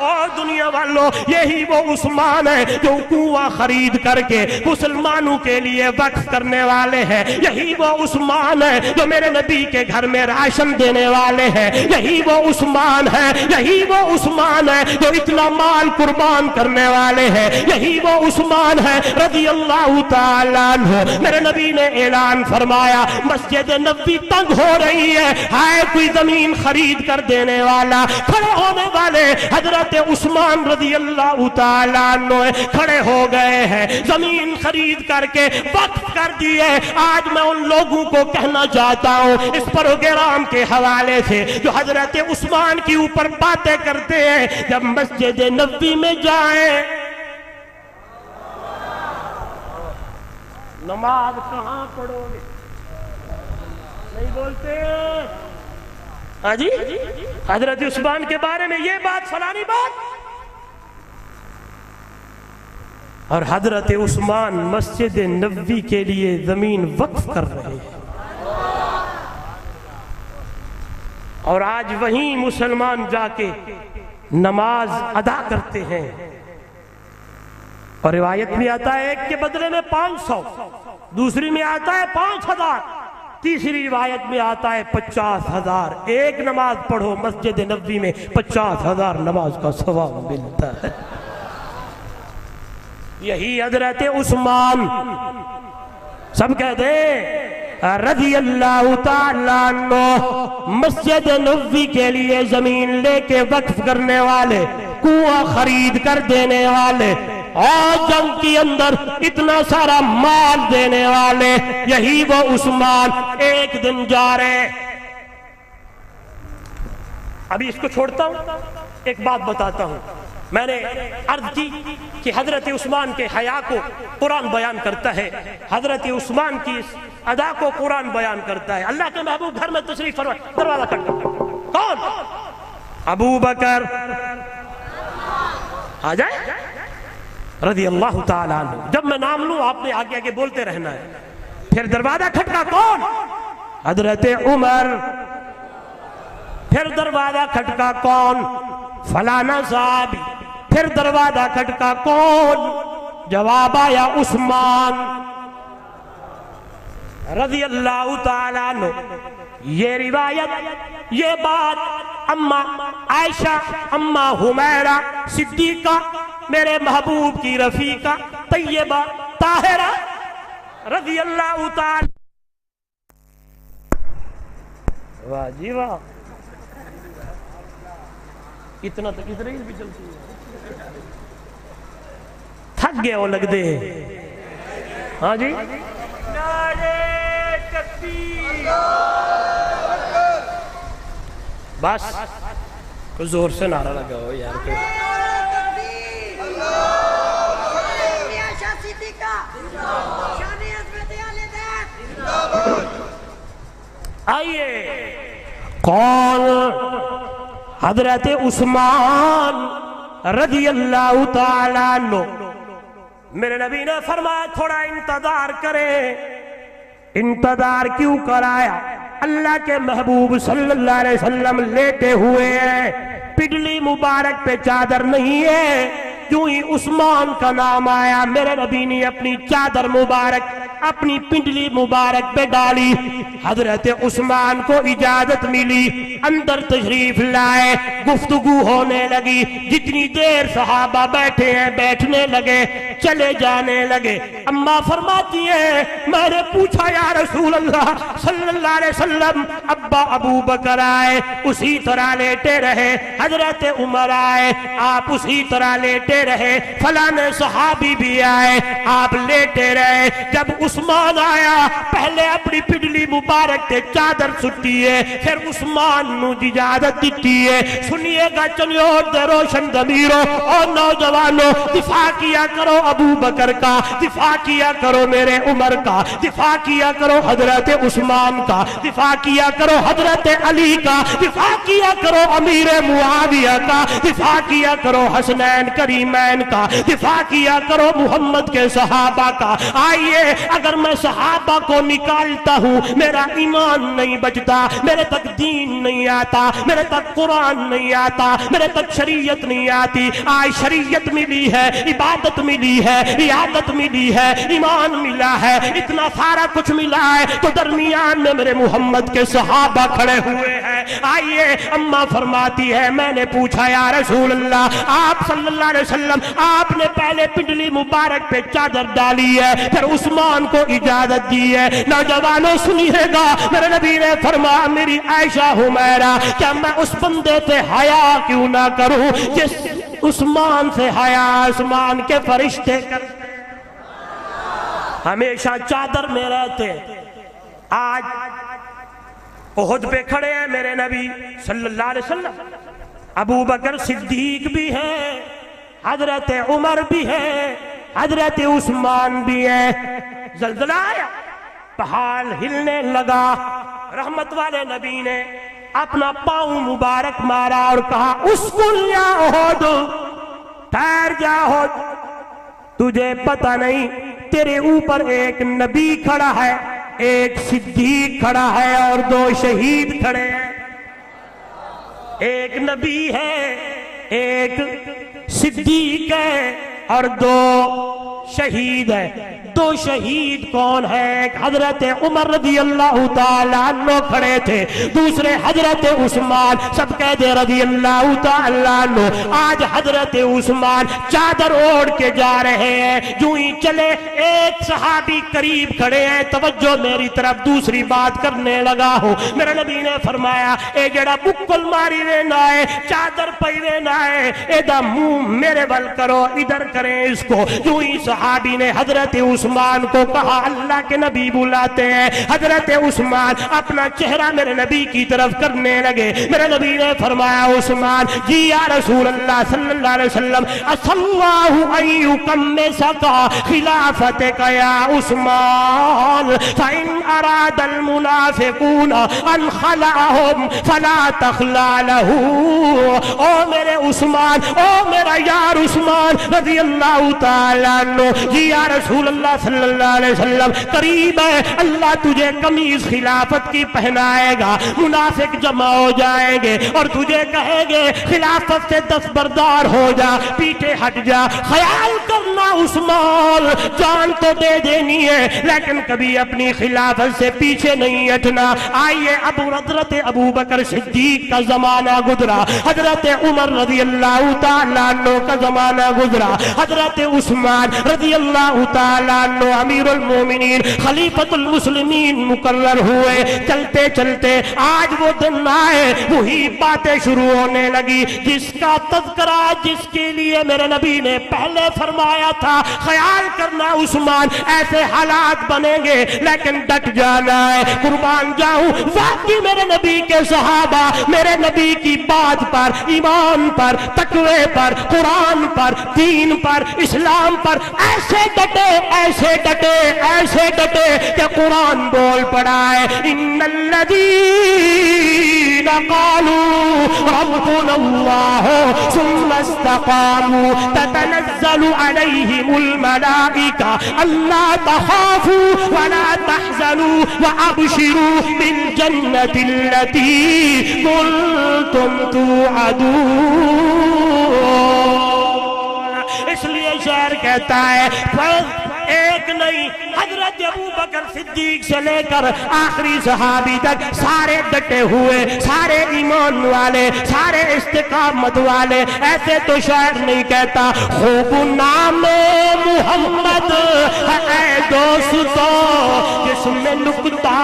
اور دنیا والوں یہی وہ عثمان ہے جو کنواں خرید کر کے مسلمانوں کے لیے وقف کرنے والے ہیں، یہی وہ عثمان ہے جو میرے نبی کے گھر میں راشن دینے والے ہیں، یہی وہ عثمان ہے، یہی وہ عثمان ہے جو اتنا مال قربان کرنے والے ہیں، یہی وہ عثمان ہے رضی اللہ تعالیٰ عنہ۔ میرے نبی نے اعلان فرمایا مسجد نبوی تنگ ہو رہی ہے کوئی زمین خرید کر دینے والا، کھڑے ہونے والے حضرت حضرت عثمان رضی اللہ تعالیٰ عنہ کھڑے ہو گئے ہیں، زمین خرید کر کے وقف کر دیے۔ آج میں ان لوگوں کو کہنا چاہتا ہوں اس پروگرام کے حوالے سے جو حضرت عثمان کی اوپر باتیں کرتے ہیں، جب مسجد نبوی میں جائیں نماز کہاں پڑھو گے؟ نہیں بولتے ہاں جی، حضرت عثمان کے بارے میں یہ بات فلانی بات، اور حضرت عثمان مسجد نبوی کے لیے زمین وقف کر رہے ہیں، اور آج وہیں مسلمان جا کے نماز ادا کرتے ہیں، اور روایت میں آتا ہے ایک کے بدلے میں 500، دوسری میں آتا ہے 5000، تیسری روایت میں آتا ہے 50,000۔ ایک نماز پڑھو مسجد نبوی میں 50,000 نماز کا ثواب ملتا ہے۔ یہی حضرت عثمان سب کہتے ہیں رضی اللہ تعالیٰ عنہ، مسجد نبوی کے لیے زمین لے کے وقف کرنے والے، کنواں خرید کر دینے والے، اور جنگ کے اندر اتنا سارا مال دینے والے، یہی وہ عثمان ایک دن جا رہے۔ ابھی اس کو چھوڑتا ہوں، ایک بات بتاتا ہوں۔ میں نے عرض کی کہ حضرت عثمان کے حیا کو قرآن بیان کرتا ہے، حضرت عثمان کی اس ادا کو قرآن بیان کرتا ہے۔ اللہ کے محبوب گھر میں تشریف فرما، دروازہ کھٹکھٹا، کون؟ ابو بکر آ جائے رضی اللہ تعالیٰ عنہ۔ جب میں نام لوں آپ نے آگے آگے بولتے رہنا ہے۔ پھر دروازہ کھٹکا، کون؟ حضرت عمر۔ پھر دروازہ کھٹکا، کون؟ فلانا صاحب۔ پھر دروازہ کھٹکا، کون؟ جواب آیا عثمان رضی اللہ تعالیٰ عنہ۔ یہ روایت، یہ بات اماں عائشہ، اماں حمیرہ صدیقہ، میرے محبوب کی رفیقہ طیبہ طاہرہ رضی اللہ تعالی، واہ جی واہ، اتنا تک اتنا ہی بھی چلتی ہے، تھک گئے وہ لگ دے ہاں جی۔ نعرہ تکبیر، بس کوئی زور سے نعرہ لگاؤ یار کوئی۔ آئیے، کون؟ حضرت عثمان رضی اللہ تعالیٰ عنہ۔ میرے نبی نے فرمایا تھوڑا انتظار کریں۔ انتظار کیوں کرایا؟ اللہ کے محبوب صلی اللہ علیہ وسلم لیٹے ہوئے ہیں، پڈلی مبارک پہ چادر نہیں ہے۔ جو ہی عثمان کا نام آیا، میرے نبی نے اپنی چادر مبارک اپنی پنڈلی مبارک پہ ڈالی۔ حضرت عثمان کو اجازت ملی، اندر تشریف لائے، گفتگو ہونے لگی۔ جتنی دیر صحابہ بیٹھے ہیں بیٹھنے لگے، چلے جانے لگے۔ اماں فرماتی ہیں میں نے پوچھا یا رسول اللہ صلی اللہ علیہ وسلم، ابا ابو بکر آئے اسی طرح لیٹے رہے، حضرت عمر آئے آپ اسی طرح لیٹے رہے، فلانے صحابی بھی آئے آپ لیٹے رہے۔ جب عثمان آیا پہلے اپنی پڈلی مبارک تے چادر سٹی ہے، پھر عثمان نو اجازت دیتی ہے۔ سنیے گا چنیور دے روشن ضمیروں اور نوجوانوں، دفاع کیا کرو ابو بکر کا، دفاع کیا کرو میرے عمر کا، دفاع کیا کرو حضرت عثمان کا، دفاع کیا کرو حضرت علی کا، دفاع کیا کرو امیر معاویہ کا، دفاع کیا کرو حسنین کریمین کا، دفاع کیا کرو محمد کے صحابہ کا۔ آئیے، اگر میں صحابہ کو نکالتا ہوں میرا ایمان نہیں بچتا، میرے تک دین نہیں آتا، میرے تک قرآن نہیں آتا، میرے تک شریعت نہیں آتی۔ آج شریعت ملی ہے، عبادت ملی ہے، عیادت ملی ہے، ایمان ملا ہے، اتنا سارا کچھ ملا ہے، تو درمیان میں میرے محمد کے صحابہ کھڑے ہوئے ہیں۔ آئیے، اماں فرماتی ہے میں نے پوچھا یا رسول اللہ، آپ صلی اللہ علیہ وسلم آپ نے پہلے پنڈلی مبارک پہ چادر ڈالی ہے، پھر عثمان کو اجازت دی ہے۔ نوجوانوں سنیے گا، میرے نبی نے فرمایا میری عائشہ حمیرہ، کیا میں اس بندے سے حیا کیوں نہ کروں جس عثمان سے حیا عثمان کے فرشتے کرتے، ہمیشہ چادر میں رہتے۔ آج احد پہ کھڑے ہیں میرے نبی صلی اللہ علیہ وسلم، ابو بکر صدیق بھی ہے، حضرت عمر بھی ہے، حضرت عثمان بھی ہے۔ زلزلہ آیا، پہاڑ ہلنے لگا، رحمت والے نبی نے اپنا پاؤں مبارک مارا اور کہا اسکن یا احد، ٹھہر جا احد، تجھے پتہ نہیں تیرے اوپر ایک نبی کھڑا ہے، ایک صدیق کھڑا ہے اور دو شہید کھڑے ہیں۔ ایک نبی ہے، ایک صدیق ہے اور دو شہید ہے۔ دو شہید کون ہے؟ ایک حضرت عمر رضی اللہ تعالیٰ عنہ کھڑے تھے، دوسرے حضرت عثمان، سب کہتے رضی اللہ تعالیٰ عنہ۔ آج حضرت عثمان چادر اوڑھ کے جا رہے ہیں، جو ہی چلے ایک صحابی قریب کھڑے ہیں، توجہ میری طرف، دوسری بات کرنے لگا ہوں۔ میرے نبی نے فرمایا اے جڑا بکل ماری لینا ہے، چادر پئی لینا ہے، اے دا منہ میرے ول کرو، ادھر کریں اس کو۔ جو ہی صحابی نے حضرت عثمان کو کہا اللہ کے نبی بلاتے ہیں، حضرت عثمان اپنا چہرہ میرے نبی کی طرف کرنے لگے۔ میرے نبی نے فرمایا عثمان جی یا رسول اللہ صلی اللہ علیہ وسلم، اسَ اللَّهُ أَن يُكَمِّسَكَ خِلَافَتَكَ يَا عثمان فَإِنْ أَرَادَ الْمُنَافِقُونَ أَنْ خَلَعَهُمْ فَلَا تَخْلَعْ لَهُ۔ او میرے عثمان، او میرا یار عثمان رضی اللہ تعالیٰ عنہ، جی یا رسول اللہ صلی اللہ علیہ وسلم، قریب ہے اللہ تجھے قمیض خلافت کی پہنائے گا، منافق جمع ہو جائیں گے اور تجھے کہیں گے خلافت سے دستبردار ہو جا، پیچھے ہٹ جا۔ خیال کرنا عثمان، جان تو دے دینی ہے لیکن کبھی اپنی خلافت سے پیچھے نہیں ہٹنا۔ آئیے حضرت ابو بکر صدیق کا زمانہ گزرا، حضرت عمر رضی اللہ تعالیٰ عنہ کا زمانہ گزرا، حضرت عثمان رضی اللہ تعالیٰ عنہ امیر المومنین خلیفۃ المسلمین مقرر ہوئے۔ چلتے چلتے آج وہ دن آئے، وہی باتیں شروع ہونے لگی جس کا تذکرہ، جس کے لیے میرے نبی نے پہلے فرمایا تھا خیال کرنا عثمان ایسے حالات بنیں گے لیکن ڈٹ جانا ہے۔ قربان جاؤں، واقعی میرے نبی کے صحابہ میرے نبی کی بات پر، ایمان پر، تقوی پر، قرآن پر، دین پر، اسلام پر ایسے ڈٹے، ایسے ڈٹے، ایسے ڈٹے کہ قرآن بول پڑا ہے ان الذین قالوا ربنا اللہ ثم استقاموا تتنزل علیہم الملائکہ الا تخافوا ولا تحزنوا وابشروا بالجنة التي کنتم توعدون۔ اس لیے شعر کہتا ہے ایک نہیں، حضرت ابو بکر صدیق سے لے کر آخری صحابی تک سارے ڈٹے ہوئے، سارے ایمان والے، سارے استقامت والے۔ ایسے تو شاعر نہیں کہتا خوب نام محمد ہے اے دوستو جس میں نکتہ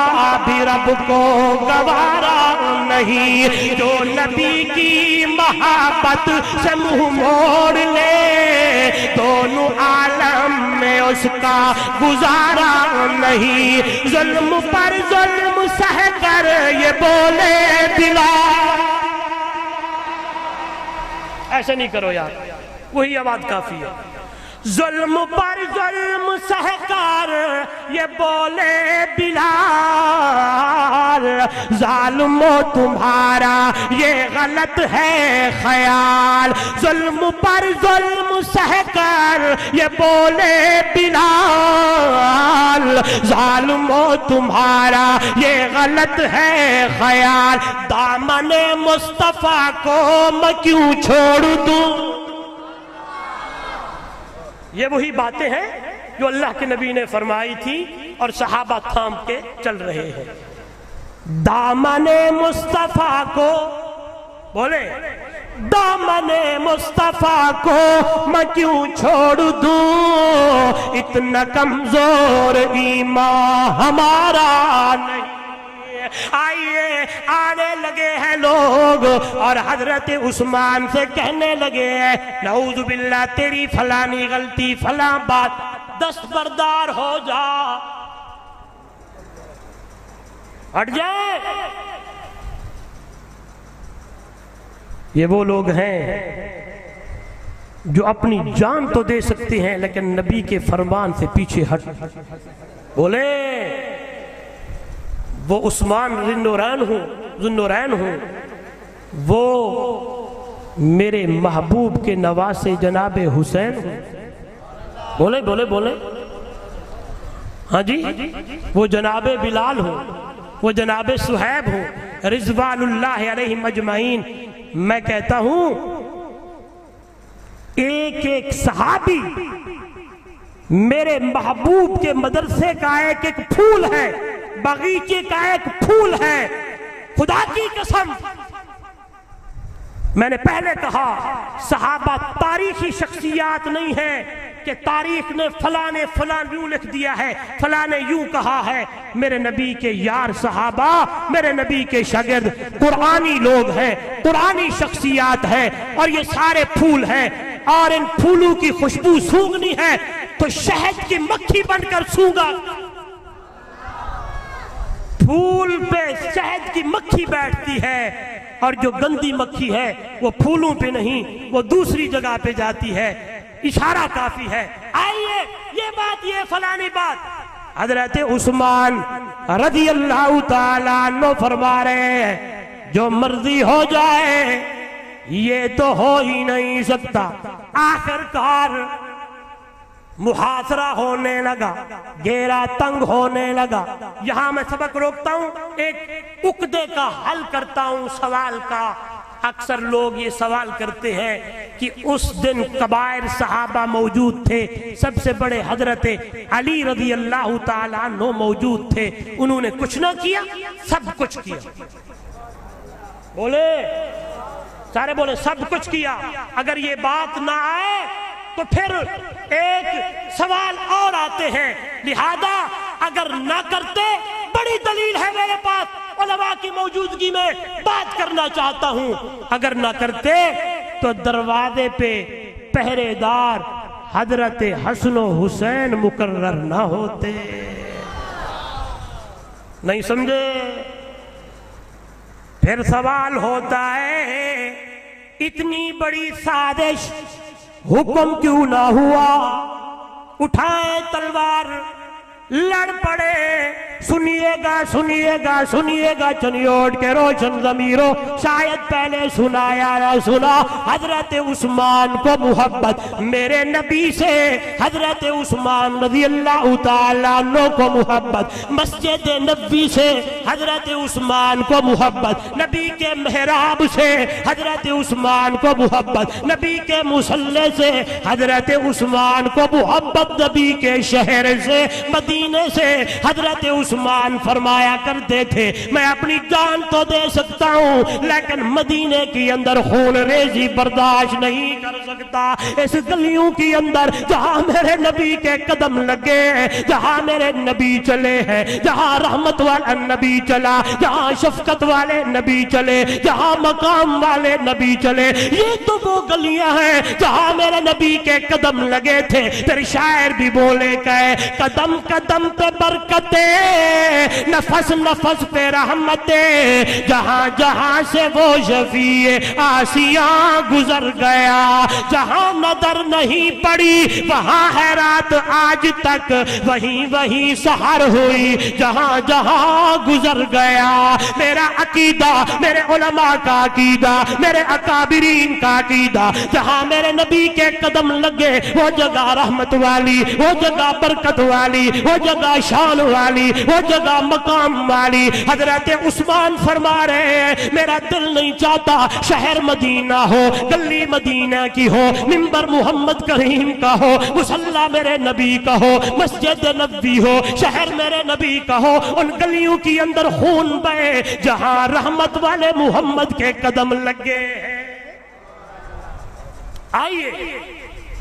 بھی رب کو گوارا نہیں، جو نبی کی محبت سے منہ موڑ لے دونوں عالم میں اس کا گزارا نہیں۔ ظلم پر ظلم سہ کر یہ بولے بلال، ایسے نہیں کرو یار، وہی آواز کافی ہے۔ ظلم پر ظلم سہ کر یہ بولے بلال، ظالمو تمہارا یہ غلط ہے خیال۔ ظلم پر ظلم سہ کر یہ بولے بلال، ظالمو تمہارا یہ غلط ہے خیال۔ دامن مصطفیٰ کو میں کیوں چھوڑ دوں؟ یہ وہی باتیں ہیں جو اللہ کے نبی نے فرمائی تھی اور صحابہ تھام کے چل رہے ہیں۔ دامن مصطفیٰ کو، بولے دامن مصطفیٰ کو میں کیوں چھوڑ دوں، اتنا کمزور ایمان ہمارا نہیں۔ آئیے آنے لگے ہیں لوگ لوگ اور حضرت عثمان سے کہنے لگے نعوذ باللہ تیری فلانی غلطی فلاں بات دستبردار ہو جا، ہٹ جائے۔ یہ وہ لوگ ہیں جو اپنی جان تو دے سکتے ہیں لیکن نبی کے فرمان سے پیچھے ہٹ بولے وہ عثمان ذوالنورین ہوں، وہ میرے محبوب کے نواسے جناب حسین ہوں، بولے بولے بولے ہاں جی، وہ جناب بلال ہوں، وہ جناب صہیب ہوں رضوان اللہ علیہم اجمعین۔ میں کہتا ہوں ایک ایک صحابی میرے محبوب کے مدرسے کا ایک ایک پھول ہے، باغیچے کا ایک پھول ہے۔ خدا کی قسم میں نے پہلے کہا صحابہ تاریخی شخصیات نہیں ہیں کہ تاریخ نے فلاں نے فلاں یوں لکھ دیا ہے، فلاں نے یوں کہا ہے۔ میرے نبی کے یار صحابہ، میرے نبی کے شاگرد قرآنی لوگ ہیں، قرآنی شخصیات ہیں، اور یہ سارے پھول ہیں، اور ان پھولوں کی خوشبو سونگنی ہے تو شہد کی مکھی بن کر سونگا۔ پھول پہ شہد کی مکھی بیٹھتی ہے اور جو گندی مکھی ہے وہ پھولوں پہ نہیں، وہ دوسری جگہ پہ جاتی ہے۔ اشارہ کافی ہے۔ آئیے یہ بات، یہ فلانی بات، حضرت عثمان رضی اللہ تعالیٰ عنہ فرما رہے ہیں جو مرضی ہو جائے یہ تو ہو ہی نہیں سکتا۔ آخر کار محاصرہ ہونے لگا، گھیرا تنگ ہونے لگا۔ یہاں میں سبق روکتا ہوں، ایک عقدے کا حل کرتا ہوں سوال کا۔ اکثر لوگ یہ سوال کرتے ہیں کہ اس دن کبائر صحابہ موجود تھے، سب سے بڑے حضرت علی رضی اللہ تعالیٰ عنہ موجود تھے، انہوں نے کچھ نہ کیا، سب کچھ کیا۔ بولے سارے بولے سب کچھ کیا۔ اگر یہ بات نہ آئے تو پھر ایک سوال اور آتے ہیں، لہذا اگر نہ کرتے، بڑی دلیل ہے میرے پاس، علماء کی موجودگی میں بات کرنا چاہتا ہوں، اگر نہ کرتے تو دروازے پہ پہرے دار حضرت حسن و حسین مقرر نہ ہوتے۔ نہیں سمجھے؟ پھر سوال ہوتا ہے اتنی بڑی سازش حکم کیوں نہ ہوا؟ اٹھائے تلوار، لڑ پڑے۔ سنیے گا سنیے گا سنیے گا چنیوٹ کے روشن ضمیروں، شاید پہلے سنایا نہ سنا، حضرت عثمان کو محبت میرے نبی سے، حضرت عثمان رضی اللہ تعالیٰ عنہ کو محبت مسجد نبوی سے، حضرت عثمان کو محبت نبی کے محراب سے، حضرت عثمان کو محبت نبی کے مصلی سے، حضرت عثمان کو محبت نبی کے شہر سے، مدینے سے۔ حضرت عثمان فرمایا کرتے تھے میں اپنی جان تو دے سکتا ہوں لیکن مدینے کی اندر خون ریزی برداشت نہیں کر سکتا۔ اس گلیوں کی اندر جہاں میرے نبی کے قدم لگے ہیں، جہاں میرے نبی چلے ہیں، جہاں رحمت والا نبی چلا، جہاں شفقت والے نبی چلے، جہاں مقام والے نبی چلے، یہ تو وہ گلیاں ہیں جہاں میرے نبی کے قدم لگے تھے۔ پھر شاعر بھی بولے کہ قدم قدم پہ برکتیں، نفس نفس پہ رحمتیں، جہاں جہاں سے وہ شفیع آسیاں گزر گیا، جہاں نظر نہیں پڑی وہاں ہے رات آج تک، وہیں وہیں سحر ہوئی جہاں جہاں گزر گیا۔ میرا عقیدہ، میرے علماء کا عقیدہ، میرے اکابرین کا عقیدہ، جہاں میرے نبی کے قدم لگے وہ جگہ رحمت والی، وہ جگہ برکت والی، وہ جگہ شان والی، وہ جگہ مقام والی۔ حضرت عثمان فرما رہے ہیں میرا دل نہیں چاہتا شہر مدینہ ہو، گلی مدینہ کی ہو، منبر محمد کریم کا ہو، مصلی میرے نبی کا ہو، مسجد نبوی ہو، شہر میرے نبی کا ہو، ان گلیوں کی اندر خون بہے جہاں رحمت والے محمد کے قدم لگے ہیں۔ آئیے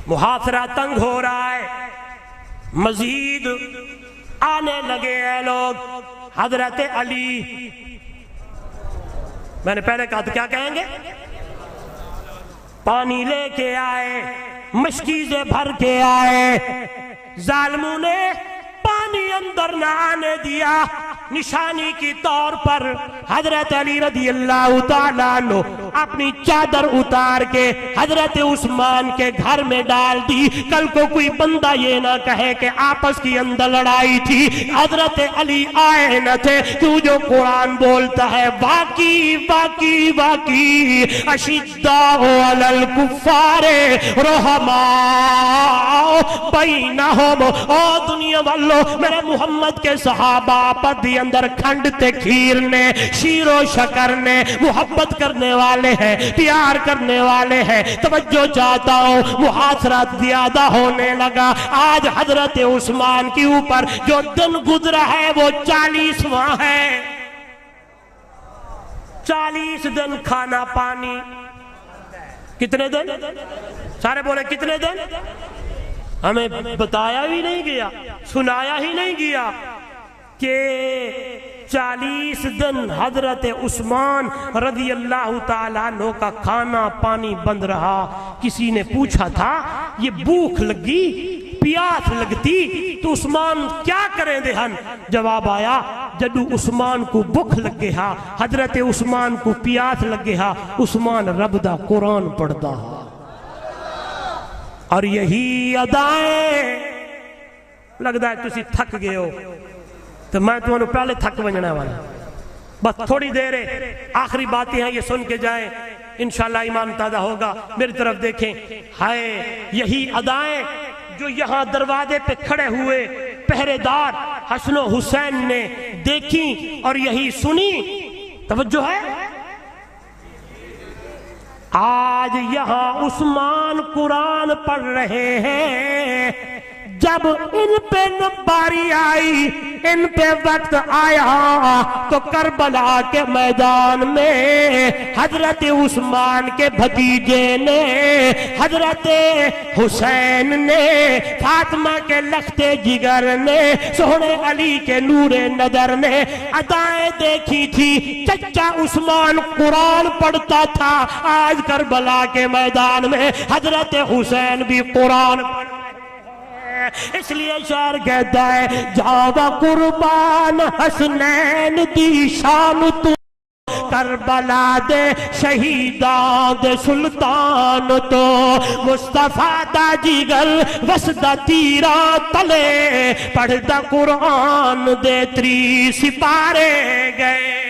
محاصرہ تنگ ہو رہا ہے، مزید آنے لگے ہیں لوگ۔ حضرت علی میں نے پہلے کہا تو کیا کہیں گے؟ پانی لے کے آئے، مشکیزیں بھر کے آئے، ظالموں نے پانی اندر نہ آنے دیا۔ نشانی کی طور پر حضرت علی رضی اللہ تعالیٰ عنہ اپنی چادر اتار کے حضرت عثمان کے گھر میں ڈال دی۔ کل کو کوئی بندہ یہ نہ کہے کہ آپس کی اندر لڑائی تھی، حضرت علی آئے نہ تھے۔ کیوں جو قرآن بولتا ہے واقعی واقعی واقعی اشداء علی الکفار رحماء بینہم۔ او دنیا والو، میرے محمد کے صحابہ آپس دی اندر کھنڈ تے کھیر نے، شیر و شکر نے، محبت کرنے والے ہیں، پیار کرنے والے ہیں۔ توجہ چاہتا ہوں، محاصرہ زیادہ ہونے لگا۔ آج حضرت عثمان کے اوپر جو دن گزرا ہے وہ 40واں ہے۔ 40 دن کھانا پانی۔ کتنے دن؟ سارے بولے کتنے دن؟ ہمیں بتایا ہی نہیں گیا، سنایا ہی نہیں گیا کہ 40 دن حضرت عثمان رضی اللہ تعالیٰ عنہ کا کھانا پانی بند رہا۔ کسی نے پوچھا تھا یہ بھوک لگی، پیاس لگتی تو عثمان کیا کریں دے ہن؟ جواب آیا جدو عثمان کو بھوک لگے ہا، حضرت عثمان کو پیاس لگے ہا، عثمان رب دا قرآن پڑھدا ہا۔ اور یہی ادائیں، لگتا ہے تسی تھک گئے ہو تو میں تمہیں پہلے تھک ونجنے والا، بس تھوڑی دیر ہے، آخری باتیں ہیں یہ سن کے جائیں، انشاءاللہ ایمان تازہ ہوگا۔ میری طرف دیکھیں، ہائے یہی ادائیں جو یہاں دروازے پہ کھڑے ہوئے پہرے دار حسن و حسین نے دیکھی اور یہی سنی۔ توجہ ہے، آج یہاں عثمان قرآن پڑھ رہے ہیں، جب ان پہ نباری آئی، ان پہ وقت آیا تو کربلا کے میدان میں حضرت عثمان کے بھتیجے نے، حضرت حسین نے، فاطمہ کے لختے جگر نے، سونے علی کے نور نظر نے ادائیں دیکھی تھی۔ چچا عثمان قرآن پڑھتا تھا، آج کربلا کے میدان میں حضرت حسین بھی قرآن پڑھتا۔ اس لیے شاعر کہتا ہے جاوا قربان حسنین دی شان تو، کربلا دے شہیدان دے سلطان تو، مصطفیٰ دا جگر وسدا تیرا تلے، پڑھدا قرآن دے 30 سپارے گئے۔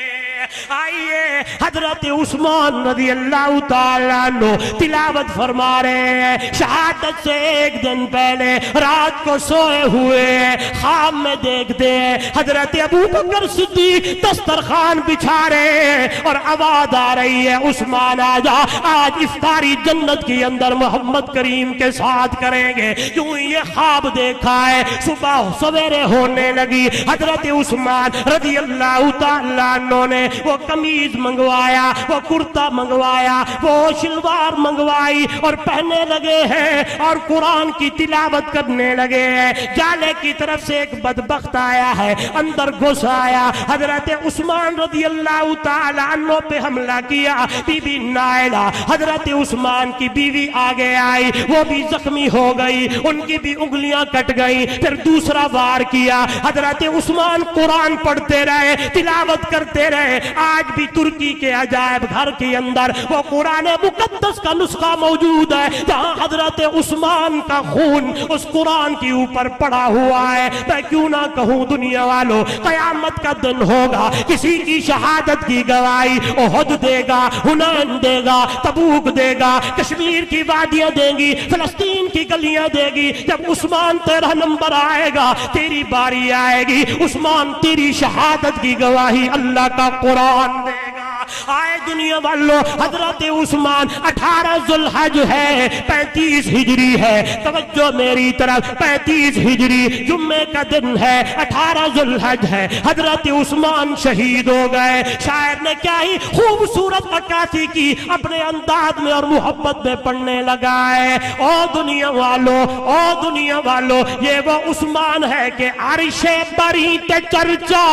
آئیے حضرت عثمان رضی اللہ تعالیٰ عنہ تلاوت فرما رہے ہیں۔ شہادت سے ایک دن پہلے رات کو سوئے ہوئے خواب میں دیکھتے ہیں حضرت ابو بکر صدیق دسترخوان بچھا رہے ہیں اور آواز آ رہی ہے عثمان آجا، آج افطاری جنت کے اندر محمد کریم کے ساتھ کریں گے۔ کیوں یہ خواب دیکھا ہے، صبح سویرے ہونے لگی، حضرت عثمان رضی اللہ تعالیٰ عنہ نے وہ قمیض منگوایا، وہ کرتا منگوایا، وہ شلوار منگوائی اور پہننے لگے ہیں اور قرآن کی تلاوت کرنے لگے ہیں۔ جالے کی طرف سے ایک بدبخت آیا ہے، اندر گھس آیا، حضرت عثمان رضی اللہ تعالیٰ عنہ پہ حملہ کیا۔ بی بی نائلہ حضرت عثمان کی بیوی آگے آئی، وہ بھی زخمی ہو گئی، ان کی بھی انگلیاں کٹ گئی۔ پھر دوسرا وار کیا، حضرت عثمان قرآن پڑھتے رہے، تلاوت کرتے رہے۔ آج بھی ترکی کے عجائب گھر کے اندر وہ قرآن مقدس کا نسخہ موجود ہے جہاں حضرت عثمان کا خون اس قرآن کے اوپر پڑا ہوا ہے۔ میں کیوں نہ کہوں دنیا والوں، قیامت کا دن ہوگا، کسی کی شہادت کی گواہی احد دے گا، حنین دے گا، تبوک دے گا، کشمیر کی وادیاں دیں گی، فلسطین کی گلیاں دے گی۔ جب عثمان تیرا نمبر آئے گا، تیری باری آئے گی، عثمان تیری شہادت کی گواہی اللہ کا قرآن دے گا۔ آئے دنیا والو، حضرت عثمان 18 ذوالحج ہے، 35 ہجری ہے، توجہ میری طرف، 35 ہجری جمعے کا دن ہے، 18 ذوالحج ہے، حضرت عثمان شہید ہو گئے۔ شاعر نے کیا ہی خوبصورت عکاسی کی، اپنے انداز میں اور محبت میں پڑھنے لگا ہے۔ او دنیا والو، او دنیا والو، یہ وہ عثمان ہے کہ عرش بری تے چرچا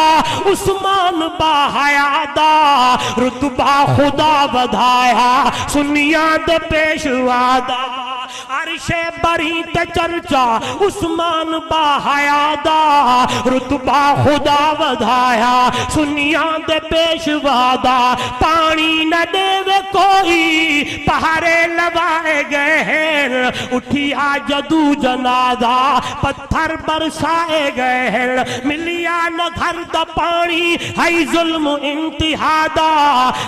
عثمان با حیادا، رتبہ خدا بدھایا سنیاں دے پیشوا دا عرش بری تے چرچا عثمان با حیا دا رتبہ خدا بدھایا سنیاں دے پیشوا دا پانی نہ دے کوئی پہاڑے لوائے گئے ہیں اٹھیا جدو جنازہ پتھر برسائے گئے ہیں ملیا نہ گھر دا پانی ہے ظلم انتہا دا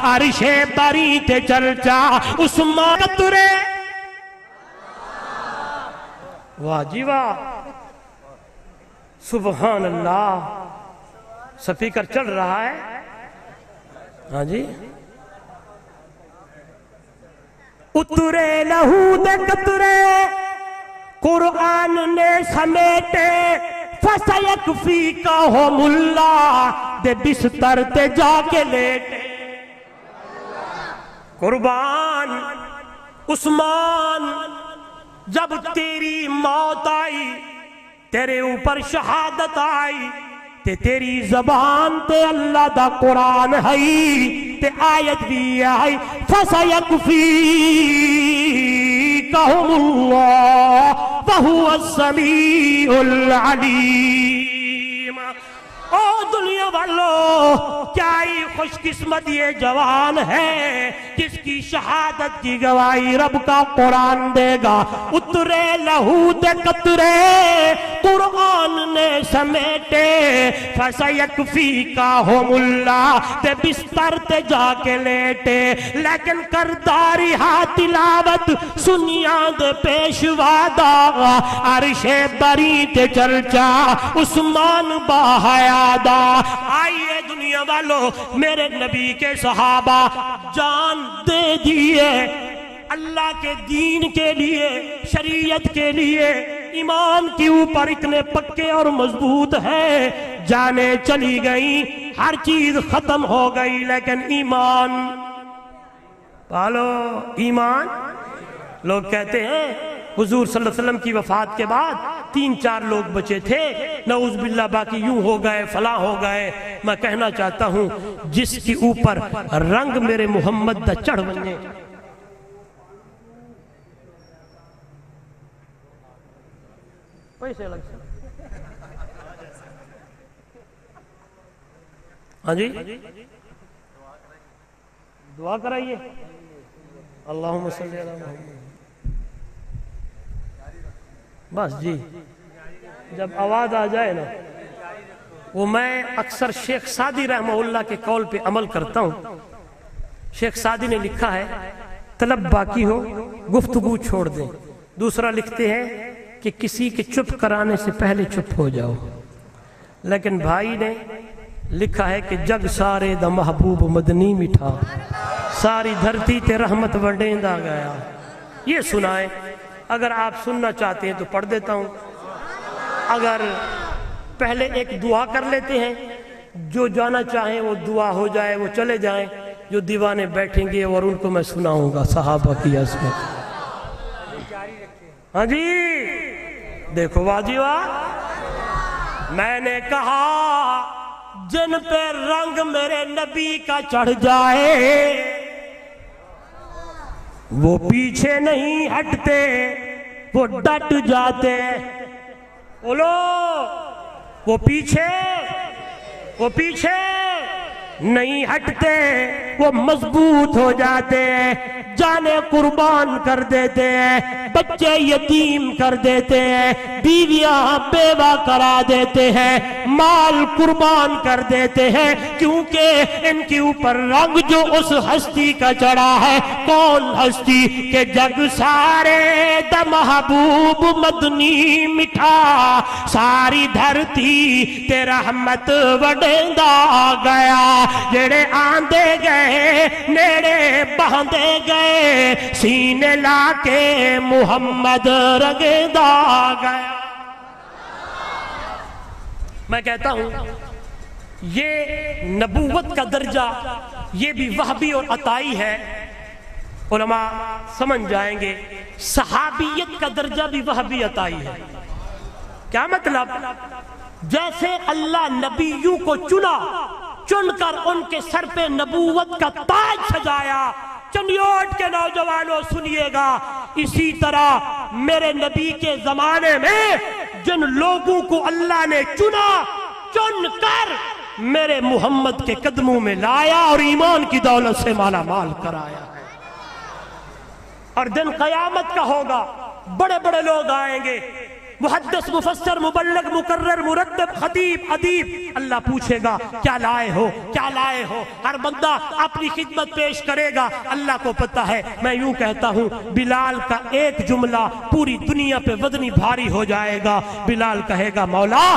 عرش بری تے چرچا عثمان ترے واہ جی واہ سبحان اللہ سپیکر چل رہا ہے ہاں جی اترے لہو دے قطرے قرآن نے سمیٹے فَسَيَكْفِيكَهُمُ اللَّهُ دے بستر تے جا کے لیٹے قربان عثمان جب تیری موت آئی تیرے اوپر شہادت آئی تے تیری زبان تے اللہ دا قرآن ہے تے آیت بھی آئی فَسَيَكْفِيكَهُمُ اللَّهُ وَهُوَ السَّمِيعُ الْعَلِيمُ او دنیا والو کیا ہی خوش قسمت یہ جوان ہے جس کی شہادت کی گواہی رب کا قرآن دے گا اترے لہو دے قطرے قرآن نے سمیٹے فَسَيَكْفِيكَهُمُ اللَّهُ تے بستر تے جا کے لیٹے لیکن کرداری تلاوت سنیاں دے پیشوا دا عرش بری تے چرچا عثمان با حیا دا آئیے دنیا والو میرے نبی کے صحابہ جان دے دیئے اللہ کے دین کے لیے شریعت کے لیے ایمان کے اوپر اتنے پکے اور مضبوط ہے جانیں چلی گئیں ہر چیز ختم ہو گئی لیکن ایمان پالو ایمان لوگ کہتے ہیں حضور صلی اللہ علیہ وسلم کی وفات کے بعد 3-4 لوگ بچے تھے نعوذ باللہ باقی یوں ہو گئے فلاں ہو گئے میں کہنا چاہتا ہوں جس کی اوپر رنگ میرے محمد دا چڑھ بنے پیسے لگ ہاں جی دعا کرائیے اللہم صلی اللہ علیہ وسلم بس جی جب آواز آ جائے نا وہ میں اکثر شیخ سعدی رحمہ اللہ کے قول پہ عمل کرتا ہوں شیخ سعدی نے لکھا ہے طلب باقی ہو گفتگو چھوڑ دیں دوسرا لکھتے ہیں کہ کسی کے چپ کرانے سے پہلے چپ ہو جاؤ لیکن بھائی نے لکھا ہے کہ جگ سارے دا محبوب مدنی مٹھا ساری دھرتی تے رحمت وڈیندا گیا یہ سنائے اگر آپ سننا چاہتے ہیں تو پڑھ دیتا ہوں اگر پہلے ایک دعا کر لیتے ہیں جو جانا چاہیں وہ دعا ہو جائے وہ چلے جائیں جو دیوانے بیٹھیں گے اور ان کو میں سناؤں گا صحابہ کی عظمت ہاں جی دیکھو واجی واہ میں نے کہا جن پہ رنگ میرے نبی کا چڑھ جائے وہ پیچھے نہیں ہٹتے وہ ڈٹ جاتے بولو وہ پیچھے نہیں ہٹتے وہ مضبوط ہو جاتے ہیں جانے قربان کر دیتے ہیں بچے یتیم کر دیتے ہیں بیویاں بیوہ کرا دیتے ہیں مال قربان کر دیتے ہیں کیونکہ ان کے اوپر رنگ جو اس ہستی کا چڑھا ہے کون ہستی کہ جگ سارے دا محبوب مدنی مٹھا ساری دھرتی تے رحمت وڈیندا گیا جڑے آندے گئے نیڑے باندے گئے سینے لا کے محمد رگیندا گیا میں کہتا ہوں یہ نبوت کا درجہ یہ بھی وہبی اور عطائی ہے علماء سمجھ جائیں گے صحابیت کا درجہ بھی وہبی عطائی ہے کیا مطلب جیسے اللہ نبیوں کو چنا چن کر ان کے سر پہ نبوت کا تاج سجایا۔ چنیوٹ کے نوجوانوں سنیے گا، اسی طرح میرے نبی کے زمانے میں جن لوگوں کو اللہ نے چنا، چن کر میرے محمد کے قدموں میں لایا اور ایمان کی دولت سے مالا مال کرایا ہے۔ اور دن قیامت کا ہوگا، بڑے بڑے لوگ آئیں گے، محدث، مفسر، مبلغ، مقرر، مرتب، خطیب، ادیب، اللہ پوچھے گا کیا لائے ہو، کیا لائے ہو؟ ہر بندہ اپنی خدمت پیش کرے گا، اللہ کو پتہ ہے۔ میں یوں کہتا ہوں بلال کا ایک جملہ پوری دنیا پہ وزنی بھاری ہو جائے گا۔ بلال کہے گا مولا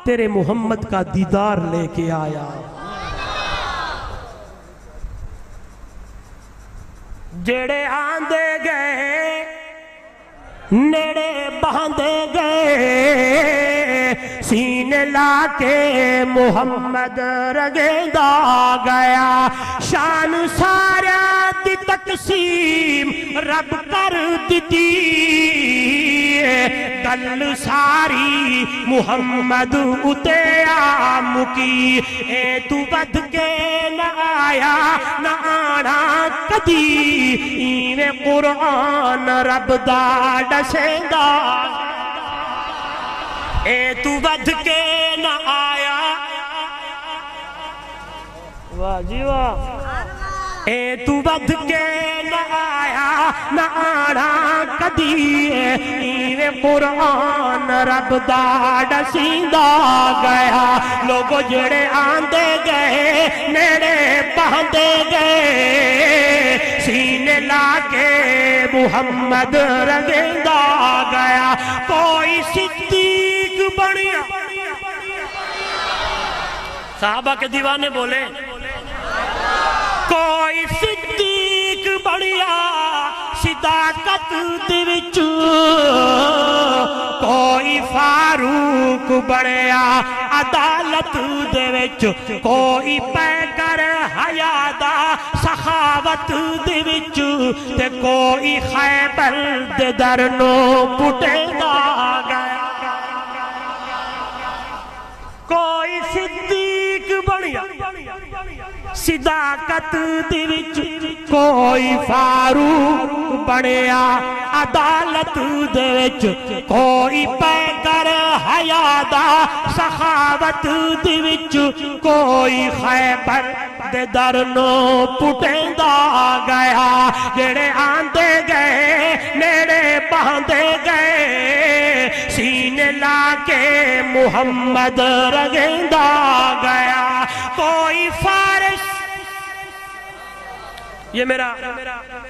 تیرے محمد کا دیدار لے کے آیا۔ جڑے آندے گئے نیڑے باندھے گئے، سینے لا کے محمد رگیندا گیا۔ شان سارا دی تقسیم رب کر دیتی، گل ساری محمد اتے آ مکی۔ اے تو ود کے نہ آیا نہ آنا کدی، ایویں قرآن رب دا ڈسیندا۔ اے تو ود کے نہ آیا، واہ جی واہ، اے تو ود کے نہ آیا نہ آنا کدی، ایویں قرآن رب دا ڈسیندا گیا۔ لوگو جڑے آندے گئے نیڑے باندھے گئے، سینے لا کے محمد رگیندا گیا۔ کوئی صدیق بنیا، صحابہ کے دیوانے بولے کوئی صدیق بنیا صداقت دے وچ، کوئی فاروق بنیا عدالت دے وچ، کوئی پیکر حیا دا سخاوت دے وچ، تے کوئی خیبر دے درنو پٹیندا گیا۔ کوئی صدیق بنیا صداقت دے وچ، کوئی فاروق بنیا عدالت دے وچ، کوئی پیکر حیا دا سخاوت دے وچ، کوئی خیبر دے درنو پٹیندا گیا۔ جڑے آندے گئے نیڑے باندھے گئے، سینے لا کے محمد رگیندا گیا۔ کوئی فارس، یہ میرا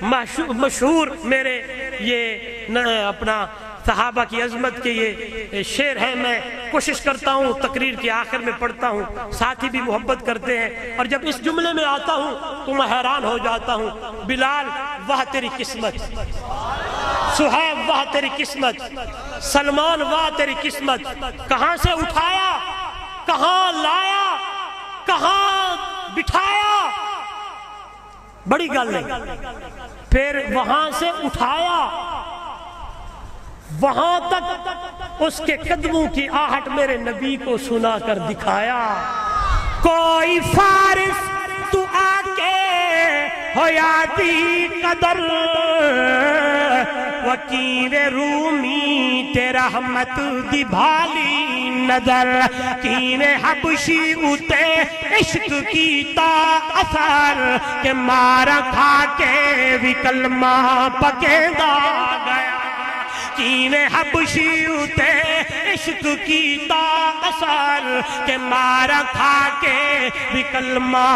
مشہور میرے یہ اپنا صحابہ کی عظمت کے یہ شعر ہے، میں کوشش کرتا ہوں تقریر کے آخر میں پڑھتا ہوں، ساتھی بھی محبت کرتے ہیں، اور جب اس جملے میں آتا ہوں تو میں حیران ہو جاتا ہوں۔ بلال واہ تیری قسمت، صہیب واہ تیری قسمت، سلمان واہ تیری قسمت، کہاں سے اٹھایا، کہاں لایا، کہاں بٹھایا، بڑی گل نہیں، پھر وہاں سے اٹھایا، وہاں تک اس کے قدموں کی آہٹ میرے نبی کو سنا کر دکھایا۔ کوئی فارس تو آ کے ہو یادی قدر، وکیل رومی تیرا رحمت دی بھالی نظر، کین حبشی اتے عشق کیتا اثر، کہ مارا کھا کے بھی کلمہ پکیندا گیا۔ کین حبشی اتے عشق کیتا اثر، کہ مارا کھا کے بھی کلمہ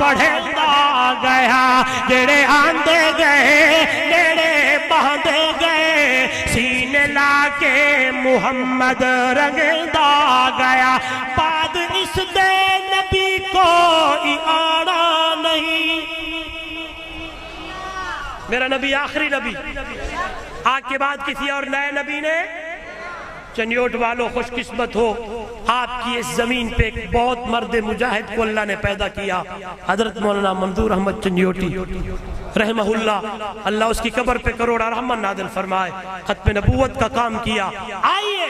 پڑھیندا گیا۔ جڑے آندے گئے نیڑے باندھے گئے، سینے لا کے محمد رگیندا گیا۔ بعد اس دے نبی کوئی آنا نہیں، میرا نبی آخری نبی، آج کے بعد کسی اور نئے نبی نے۔ چنیوٹ والوں خوش قسمت ہو، آپ کی اس زمین پہ ایک بہت مرد مجاہد کو اللہ نے پیدا کیا، حضرت مولانا منظور احمد چنجوٹی رحمہ اللہ، اللہ اس کی قبر پہ کروڑا رحمت نازل فرمائے، ختم نبوت کا کام کیا۔ آئیے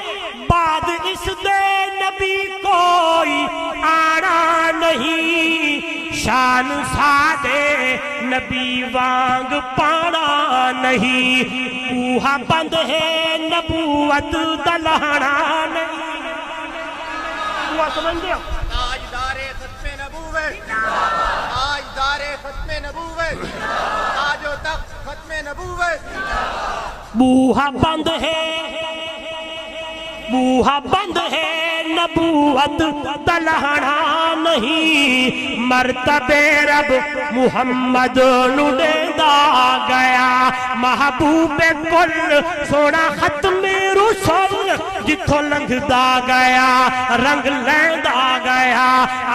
بعد اس دے نبی کوئی آڑا نہیں، شان سادے نبی وانگ پاڑا نہیں، کوہا بند ہے نبوت دلہنا نہیں۔ ہوا سمجھ گیا؟ تاجدار ختم نبوت، تاجدار ختم نبوت، تاج و تخت ختم نبوت۔ بوہا بند ہے، بوہا بند ہے نبوت دلہنا نہیں، مرتبہ رب محمد نو دیندا گیا، محبوب کل سونا ختم رسول جتھوں لنگدا گیا، رنگ لیندا گیا،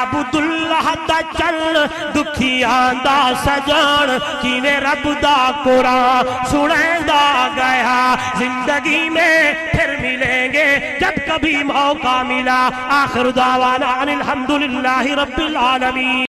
عبداللہ دا چل دکھیاں دا سجان، کیویں رب دا قرآن سنیندا گیا۔ زندگی میں پھر ملیں گے جب کبھی موقع ملا، آخر دعوانا ان الحمدللہ رب العالمین۔